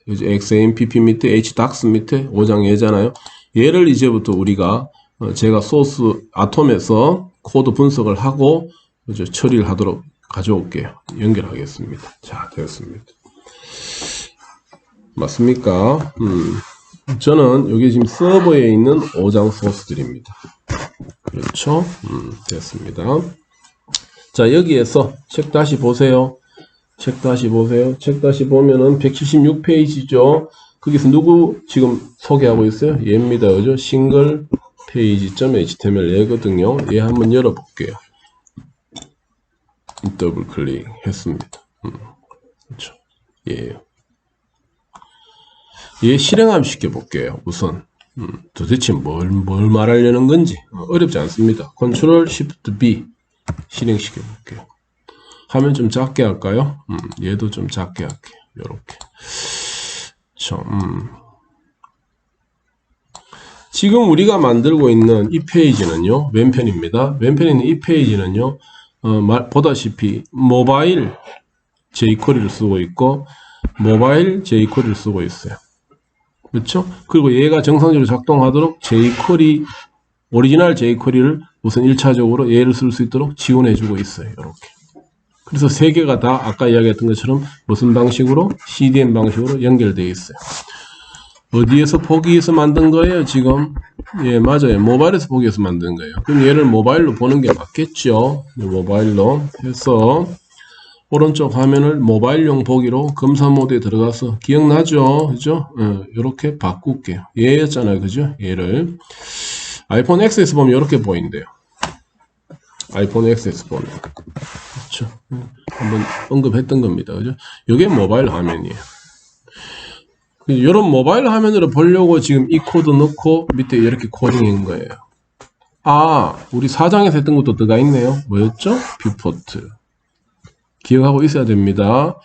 XAMPP 밑에 HDOCS 밑에 5장 얘잖아요. 얘를 이제부터 우리가 제가 소스 아톰에서 코드 분석을 하고 그죠? 처리를 하도록 가져올게요. 연결하겠습니다. 자, 되었습니다. 맞습니까? 저는 여기 지금 서버에 있는 5장 소스들입니다. 그렇죠? 됐습니다. 자, 여기에서 책 다시 보세요. 책 다시 보세요. 책 다시 보면은 176페이지죠. 거기서 누구 지금 소개하고 있어요? 얘입니다. 그죠? 싱글 페이지.html 얘거든요. 얘 한번 열어볼게요. 더블 클릭 했습니다. 그렇죠. 얘예요. 얘 실행 한번 시켜볼게요. 우선. 도대체 뭘 말하려는 건지. 어렵지 않습니다. 컨트롤 시프트 B 실행시켜볼게요. 화면 좀 작게 할까요? 얘도 좀 작게 할게요. 요렇게. 지금 우리가 만들고 있는 이 페이지는요, 왼편입니다. 왼편에 있는 이 페이지는요, 보다시피 모바일 jQuery를 쓰고 있고 모바일 jQuery를 쓰고 있어요. 그렇죠? 그리고 얘가 정상적으로 작동하도록 jQuery 오리지널 jQuery를 우선 1차적으로 얘를 쓸 수 있도록 지원해 주고 있어요. 이렇게. 그래서 세 개가 다 아까 이야기했던 것처럼 무슨 방식으로? CDN 방식으로 연결되어 있어요. 어디에서 포기해서 만든 거예요, 지금? 예, 맞아요. 모바일에서 포기해서 만든 거예요. 그럼 얘를 모바일로 보는 게 맞겠죠? 모바일로 해서 오른쪽 화면을 모바일용 보기로 검사 모드에 들어가서 기억나죠? 그죠? 이렇게 바꿀게요. 얘였잖아요. 그죠? 얘를. 아이폰 X에서 보면 이렇게 보인대요. 아이폰 X에서 보면. 그렇죠? 한번 언급했던 겁니다. 그죠? 이게 모바일 화면이에요. 이런 모바일 화면으로 보려고 지금 이 코드 넣고 밑에 이렇게 코딩인 거예요. 아, 우리 4장에서 했던 것도 들어가 있네요. 뭐였죠? 뷰포트. 기억하고 있어야 됩니다.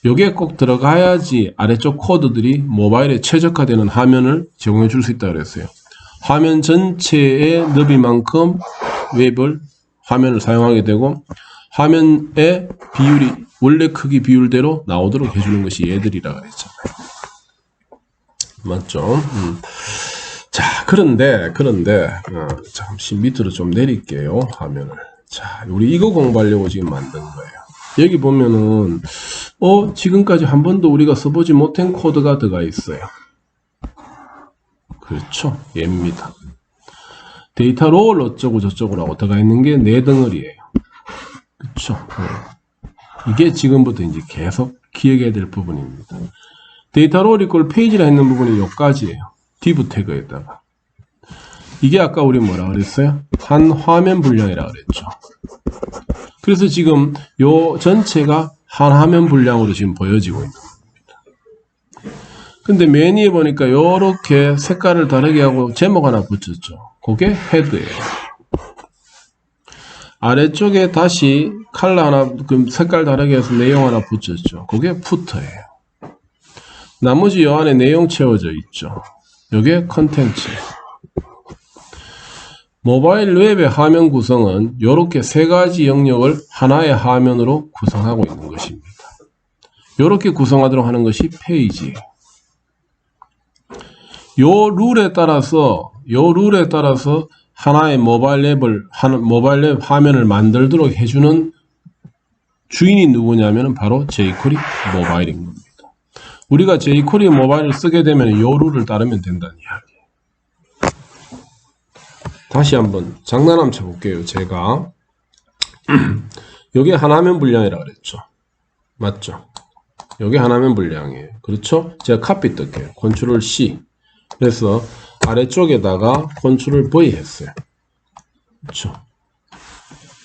요게 꼭 들어가야지 아래쪽 코드들이 모바일에 최적화되는 화면을 제공해 줄 수 있다고 그랬어요. 화면 전체의 너비만큼 웹을 화면을 사용하게 되고 화면의 비율이 원래 크기 비율대로 나오도록 해주는 것이 얘들이라 그랬잖아요. 맞죠? 자, 그런데 잠시 밑으로 좀 내릴게요. 화면을. 자, 우리 이거 공부하려고 지금 만든 거예요. 여기 보면은 지금까지 한 번도 우리가 써보지 못한 코드가 들어가 있어요. 그렇죠? 얘입니다. 데이터 롤 어쩌고 저쩌고 라고 들어가 있는 게 네 덩어리예요. 그렇죠? 이게 지금부터 이제 계속 기억해야 될 부분입니다. 데이터 롤 이퀄 페이지라 있는 부분이 여기까지예요. div 태그에다가. 이게 아까 우리 뭐라 그랬어요? 한 화면 분량이라 그랬죠. 그래서 지금 요 전체가 한 화면 분량으로 지금 보여지고 있는 겁니다. 근데 맨 위에 보니까 요렇게 색깔을 다르게 하고 제목 하나 붙였죠. 그게 헤드예요. 아래쪽에 다시 컬러 하나, 색깔 다르게 해서 내용 하나 붙였죠. 그게 푸터예요. 나머지 요 안에 내용 채워져 있죠. 요게 컨텐츠예요. 모바일 웹의 화면 구성은 이렇게 세 가지 영역을 하나의 화면으로 구성하고 있는 것입니다. 이렇게 구성하도록 하는 것이 페이지예요. 요 룰에 따라서 하나의 모바일 웹 화면을 만들도록 해주는 주인이 누구냐면 바로 jQuery 모바일인 겁니다. 우리가 jQuery 모바일을 쓰게 되면 요 룰을 따르면 된다는 이야기예요. 다시 한번 장난 한번 쳐볼게요. 제가 여기 한 화면 분량이라고 그랬죠. 맞죠? 요게 하나면 분량이에요. 그렇죠? 제가 카피 뜰게요. 컨트롤 C. 그래서 아래쪽에다가 컨트롤 V 했어요. 그렇죠?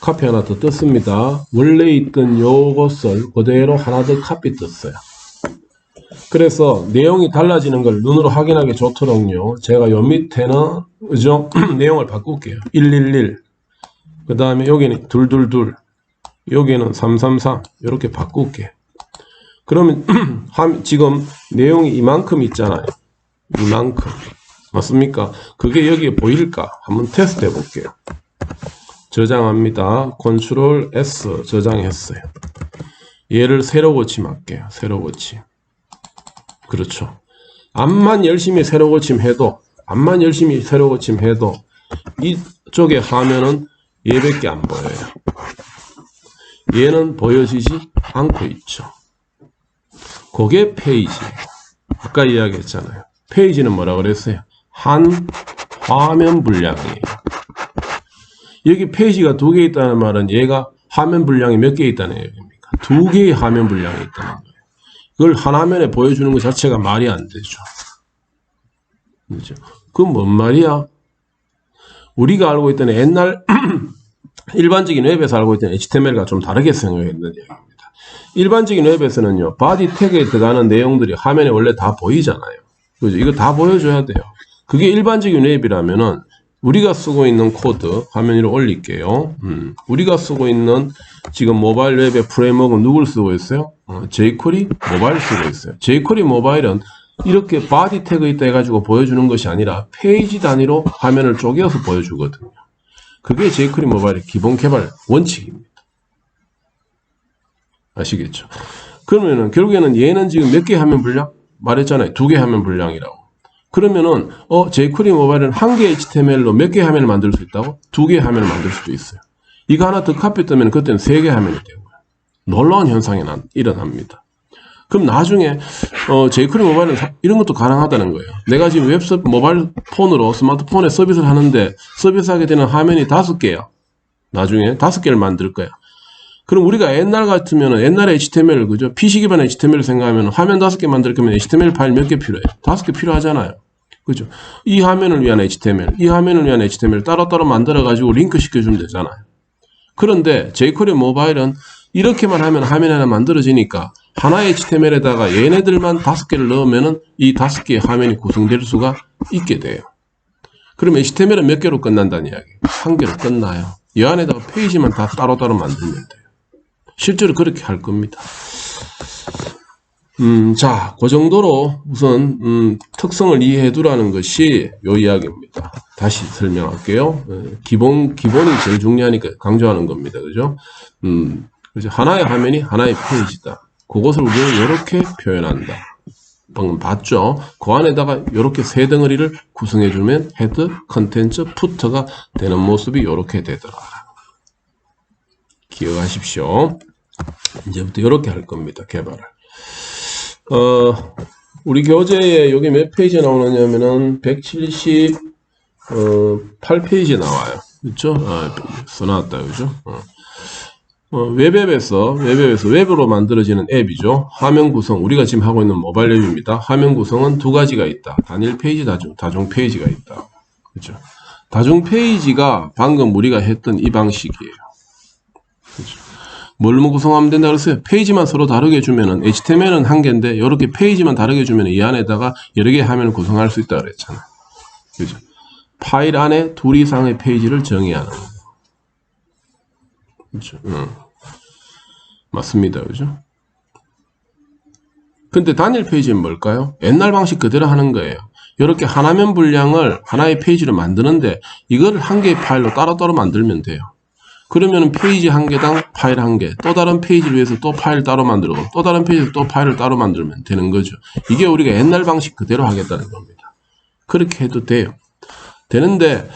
카피 하나 더 떴습니다. 원래 있던 요것을 그대로 하나 더 카피 떴어요. 그래서 내용이 달라지는 걸 눈으로 확인하기 좋도록요. 제가 요 밑에는 그죠? 내용을 바꿀게요. 111. 그 다음에 여기는 222. 여기는 333. 이렇게 바꿀게요. 그러면 지금 내용이 이만큼 있잖아요. 이만큼. 맞습니까? 그게 여기에 보일까? 한번 테스트 해볼게요. 저장합니다. 컨트롤 S 저장했어요. 얘를 새로 고침할게요. 새로 고침. 그렇죠. 암만 열심히 새로 고침해도 이쪽에 화면은 얘밖에 안 보여요. 얘는 보여지지 않고 있죠. 그게 페이지. 아까 이야기했잖아요. 페이지는 뭐라 그랬어요? 한 화면 분량이에요. 여기 페이지가 2개 있다는 말은 얘가 화면 분량이 몇 개 있다는 얘기입니까? 2개의 화면 분량이 있다는 거예요. 그걸 한 화면에 보여주는 것 자체가 말이 안 되죠. 그렇죠? 그건 뭔 말이야? 우리가 알고 있던 옛날 일반적인 웹에서 알고 있던 HTML과 좀 다르게 생각했는 얘기입니다. 일반적인 웹에서는요, 바디 태그에 들어가는 내용들이 화면에 원래 다 보이잖아요. 그죠? 이거 다 보여줘야 돼요. 그게 일반적인 웹이라면은 우리가 쓰고 있는 코드 화면 위로 올릴게요. 우리가 쓰고 있는 지금 모바일 웹의 프레임워크는 누굴 쓰고 있어요? jQuery 모바일 쓰고 있어요. jQuery 모바일은 이렇게 바디 태그 있다 해가지고 보여주는 것이 아니라 페이지 단위로 화면을 쪼개서 보여주거든요. 그게 jQuery 모바일의 기본 개발 원칙입니다. 아시겠죠? 그러면은 결국에는 얘는 지금 몇 개 화면 분량? 말했잖아요. 2개 화면 분량이라고. 그러면은 jQuery 모바일은 1개 HTML로 몇 개 화면을 만들 수 있다고? 2개 화면을 만들 수도 있어요. 이거 하나 더 카피 뜨면 그때는 3개 화면이 되고요. 놀라운 현상이 일어납니다. 그럼 나중에 jQuery 모바일은 이런 것도 가능하다는 거예요. 내가 지금 모바일 폰으로 스마트폰에 서비스를 하는데 서비스하게 되는 화면이 5개야. 나중에 5개를 만들 거야. 그럼 우리가 옛날 같으면 옛날에 HTML 그죠? PC 기반 HTML 생각하면 화면 5개 만들 거면 HTML 파일 몇 개 필요해요? 5개 필요하잖아요. 그죠? 이 화면을 위한 HTML, 이 화면을 위한 HTML 따로따로 만들어 가지고 링크 시켜주면 되잖아요. 그런데 jQuery 모바일은 이렇게만 하면 화면이 하나 만들어지니까 하나의 HTML에다가 얘네들만 5개를 넣으면은 이 5개의 화면이 구성될 수가 있게 돼요. 그럼 HTML은 몇 개로 끝난다는 이야기? 1개로 끝나요. 이 안에다가 페이지만 다 따로따로 만들면 돼요. 실제로 그렇게 할 겁니다. 자, 그 정도로 우선 특성을 이해해 두라는 것이 요 이야기입니다. 다시 설명할게요. 기본이 제일 중요하니까 강조하는 겁니다. 그죠? 그죠? 하나의 화면이 하나의 페이지다. 그것을 우리는 이렇게 표현한다. 방금 봤죠? 그 안에다가 이렇게 세 덩어리를 구성해 주면 헤드, 컨텐츠, 푸터가 되는 모습이 이렇게 되더라. 기억하십시오. 이제부터 이렇게 할 겁니다. 개발을. 우리 교재에 여기 몇 페이지에 나오느냐면은 178페이지에 나와요. 그렇죠? 써놨다. 그죠? 웹앱에서 웹으로 만들어지는 앱이죠. 화면 구성, 우리가 지금 하고 있는 모바일 앱입니다. 화면 구성은 2가지가 있다. 단일 페이지, 다중 페이지가 있다. 그렇죠? 다중 페이지가 방금 우리가 했던 이 방식이에요. 그렇죠? 뭘로 구성하면 된다 그랬어요? 페이지만 서로 다르게 주면은 HTML은 1개인데 이렇게 페이지만 다르게 주면 이 안에다가 여러 개의 화면을 구성할 수 있다 그랬잖아요. 그죠? 파일 안에 2 이상의 페이지를 정의하는 거. 그죠? 맞습니다. 그죠? 근데 단일 페이지는 뭘까요? 옛날 방식 그대로 하는 거예요. 이렇게 하나면 분량을 하나의 페이지로 만드는데 이걸 1개의 파일로 따로따로 만들면 돼요. 그러면 페이지 1개당 파일 1개, 또 다른 페이지를 위해서 또 파일 따로 만들고 또 다른 페이지에서 또 파일을 따로 만들면 되는 거죠. 이게 우리가 옛날 방식 그대로 하겠다는 겁니다. 그렇게 해도 돼요. 되는데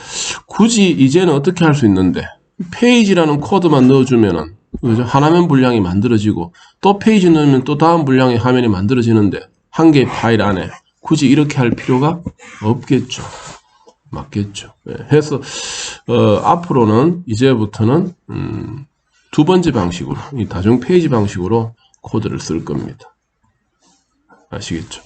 굳이 이제는 어떻게 할 수 있는데 페이지라는 코드만 넣어주면은 그죠? 하나면 분량이 만들어지고 또 페이지 넣으면 또 다음 분량의 화면이 만들어지는데 1개의 파일 안에 굳이 이렇게 할 필요가 없겠죠. 맞겠죠. 네. 해서 앞으로는 이제부터는 2번째 방식으로 이 다중 페이지 방식으로 코드를 쓸 겁니다. 아시겠죠?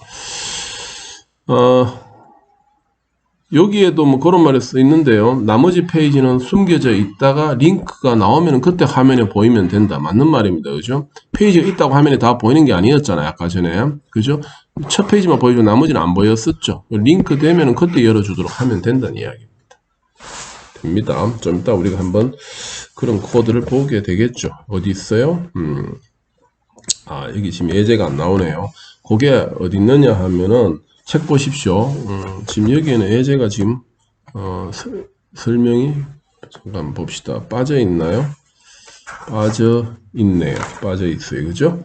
여기에도 뭐 그런 말이 써 있는데요. 나머지 페이지는 숨겨져 있다가 링크가 나오면 그때 화면에 보이면 된다. 맞는 말입니다. 그죠? 페이지가 있다고 화면에 다 보이는 게 아니었잖아요. 아까 전에. 그죠? 첫 페이지만 보여주고 나머지는 안 보였었죠. 링크 되면은 그때 열어주도록 하면 된다는 이야기입니다. 됩니다. 좀 이따 우리가 한번 그런 코드를 보게 되겠죠. 어디 있어요? 여기 지금 예제가 안 나오네요. 그게 어디 있느냐 하면은 책 보십시오. 지금 여기에는 예제가 지금 설명이 잠깐 봅시다. 빠져 있나요? 빠져 있네요. 빠져 있어요. 그죠?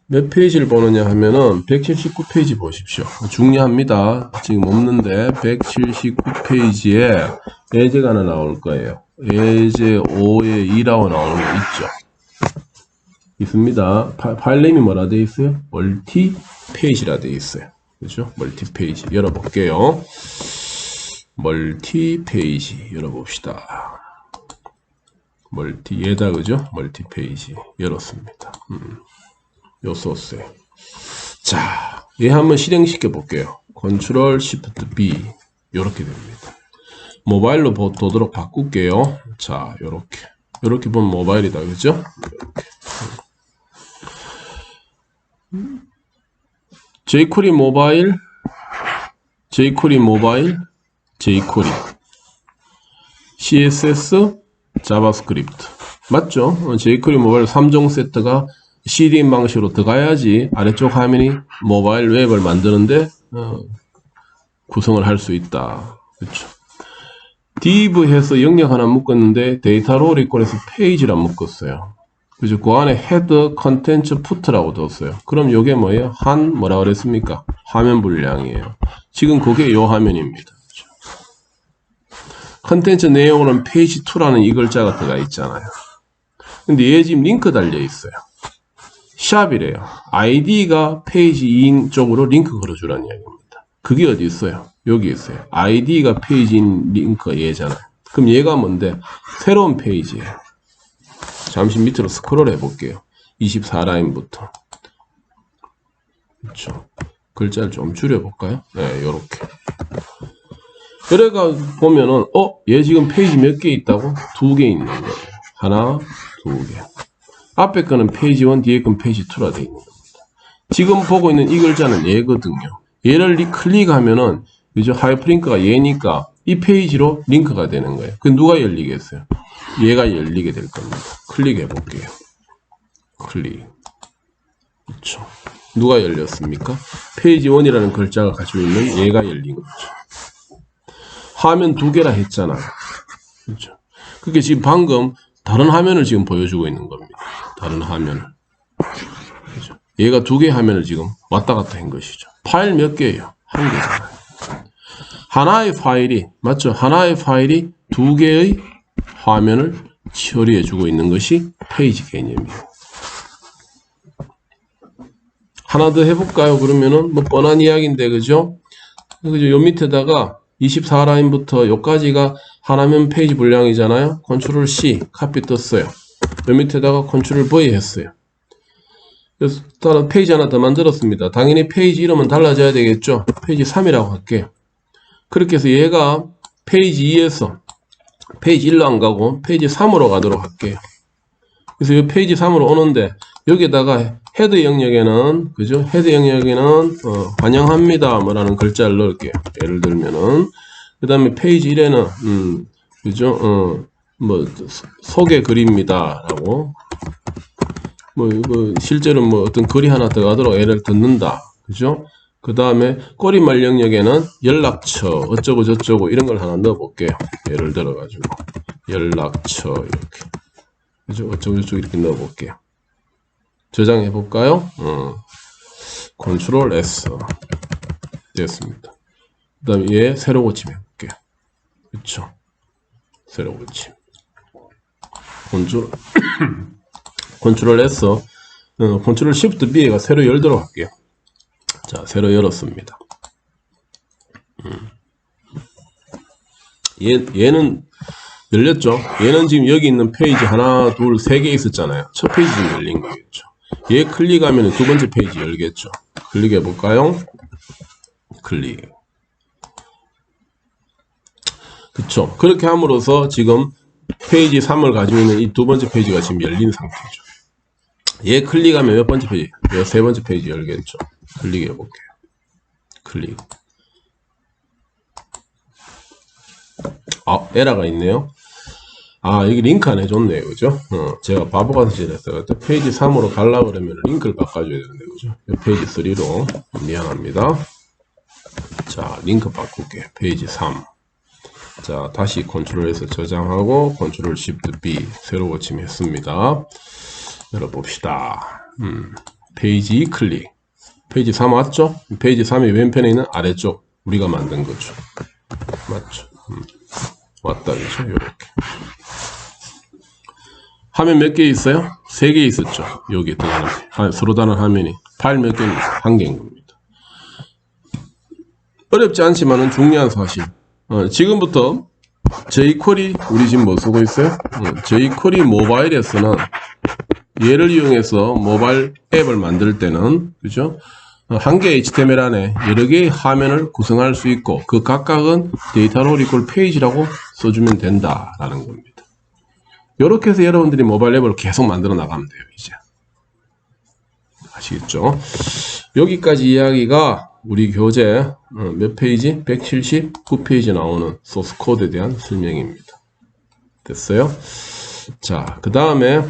몇 페이지를 보느냐 하면은 179페이지 보십시오. 중요합니다. 지금 없는데 179페이지에 예제가 하나 나올 거예요. 예제 5에 2라고 나오는 거 있죠. 있습니다. 파일 네임이 뭐라 되어 있어요? 멀티 페이지라 되어 있어요. 그죠? 멀티 페이지 열어볼게요. 멀티 페이지 열어봅시다. 얘다 그죠? 멀티 페이지 열었습니다. 요 소스에. 자, 얘 한번 실행시켜 볼게요. 컨트롤 시프트 B 요렇게 됩니다. 모바일로 보도록 바꿀게요. 자, 요렇게 보면 모바일이다 그죠? jQuery 모바일, jQuery CSS, 자바스크립트 맞죠? jQuery 모바일 3종 세트가 CDN 방식으로 들어가야지 아래쪽 화면이 모바일 웹을 만드는데 구성을 할 수 있다. 그렇죠? div 해서 영역 하나 묶었는데 데이터 리콜에서 페이지를 안 묶었어요. 그죠? 그 안에 헤더 컨텐츠 푸트라고 뒀어요. 그럼 요게 뭐예요? 뭐라 그랬습니까? 화면 분량이에요. 지금 그게 요 화면입니다. 그렇죠? 컨텐츠 내용으로는 페이지 2라는 이 글자가 들어가 있잖아요. 근데 얘 지금 링크 달려 있어요. 샵이래요. id가 페이지 2인 쪽으로 링크 걸어주라는 이야기입니다. 그게 어디 있어요? 여기 있어요. id가 페이지인 링크가 얘잖아요. 그럼 얘가 뭔데? 새로운 페이지예요. 잠시 밑으로 스크롤 해볼게요. 24라인부터. 그렇죠. 글자를 좀 줄여볼까요? 네, 요렇게. 그래가 보면은, 얘 지금 페이지 몇 개 있다고? 2개 있는 거예요. 하나, 2개. 앞에 거는 페이지 1, 뒤에 건 페이지 2라 되어 있는 겁니다. 지금 보고 있는 이 글자는 얘거든요. 얘를 클릭하면은, 그죠? 하이퍼링크가 얘니까 이 페이지로 링크가 되는 거예요. 그 누가 열리겠어요? 얘가 열리게 될 겁니다. 클릭해 볼게요. 클릭. 그렇죠. 누가 열렸습니까? 페이지 1이라는 글자가 가지고 있는 얘가 열린 거죠. 화면 2개라 했잖아요. 그렇죠. 그게 지금 방금 다른 화면을 지금 보여주고 있는 겁니다. 다른 화면을. 그렇죠. 얘가 2개 화면을 지금 왔다 갔다 한 것이죠. 파일 몇 개예요? 1개잖아요. 하나의 파일이, 맞죠? 하나의 파일이 2개의 화면을 처리해 주고 있는 것이 페이지 개념이에요. 하나 더 해볼까요? 그러면은 뭐 뻔한 이야기인데 그죠? 요 밑에다가 24라인부터 요까지가 하나면 페이지 분량이잖아요. 컨트롤 C 카피 떴어요. 요 밑에다가 컨트롤 V 했어요. 그래서 다른 페이지 하나 더 만들었습니다. 당연히 페이지 이름은 달라져야 되겠죠? 페이지 3이라고 할게요. 그렇게 해서 얘가 페이지 2에서 페이지 1로 안 가고 페이지 3으로 가도록 할게요. 그래서 이 페이지 3으로 오는데 여기다가 헤드 영역에는 그죠? 헤드 영역에는 환영합니다 뭐라는 글자를 넣을게요. 예를 들면은 그 다음에 페이지 1에는 그죠? 뭐 소개 글입니다라고 뭐 실제로 뭐 어떤 글이 하나 들어가도록 애를 듣는다. 그죠? 그 다음에 꼬리말 영역에는 연락처 어쩌고 저쩌고 이런 걸 하나 넣어 볼게요. 예를 들어 가지고 연락처 이렇게 그죠? 어쩌고 저쩌고 이렇게 넣어 볼게요. 저장해 볼까요? 컨트롤 S 됐습니다. 그 다음에 얘 새로 고침 해볼게요. 그쵸? 새로 고침 컨트롤 S 컨트롤 Shift B가 새로 열도록 할게요. 자, 새로 열었습니다. 얘는 열렸죠? 얘는 지금 여기 있는 페이지 하나, 둘, 세 개 있었잖아요. 첫 페이지 열린 거겠죠. 얘 클릭하면 두 번째 페이지 열겠죠. 클릭해 볼까요? 클릭. 그쵸. 그렇게 함으로써 지금 페이지 3을 가지고 있는 이 두 번째 페이지가 지금 열린 상태죠. 얘 클릭하면 몇 번째 페이지? 세 번째 페이지 열겠죠. 클릭해 볼게요. 클릭. 아, 에러가 있네요. 아, 여기 링크 안 해줬네요. 그죠? 제가 바보같이 했어요. 페이지 3으로 가려고 그러면 링크를 바꿔줘야 되는데, 그죠? 페이지 3로. 미안합니다. 자, 링크 바꿀게요. 페이지 3. 자, 다시 컨트롤에서 저장하고, 컨트롤 Shift B, 새로 고침했습니다. 열어봅시다. 페이지 클릭. 페이지 3 왔죠? 페이지 3이 왼편에 있는 아래쪽, 우리가 만든 거죠. 맞죠? 왔다, 그죠? 요렇게. 화면 몇 개 있어요? 3개 있었죠. 여기 들어가는 서로 다른 화면이. 파일 몇 개입니다. 1개인 겁니다. 어렵지 않지만은 중요한 사실. 지금부터 jQuery 우리 지금 뭐 쓰고 있어요? jQuery 모바일에서는 얘를 이용해서 모바일 앱을 만들 때는 그죠? 한 개의 HTML 안에 여러 개의 화면을 구성할 수 있고 그 각각은 데이터롤 이퀄 페이지라고 써주면 된다라는 겁니다. 이렇게 해서 여러분들이 모바일 앱을 계속 만들어 나가면 돼요. 이제 아시겠죠? 여기까지 이야기가 우리 교재 몇 페이지? 179페이지 나오는 소스 코드에 대한 설명입니다. 됐어요? 자, 그 다음에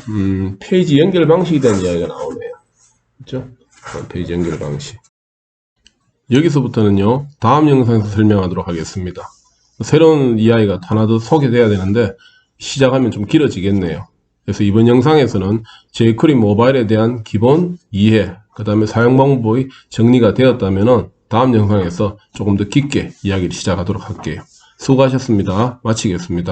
페이지 연결 방식에 대한 이야기가 나오네요. 그렇죠? 페이지 연결 방식. 여기서부터는요, 다음 영상에서 설명하도록 하겠습니다. 새로운 이야기가 하나 더 소개돼야 되는데 시작하면 좀 길어지겠네요. 그래서 이번 영상에서는 jQuery 모바일에 대한 기본 이해, 그 다음에 사용 방법이 정리가 되었다면 다음 영상에서 조금 더 깊게 이야기를 시작하도록 할게요. 수고하셨습니다. 마치겠습니다.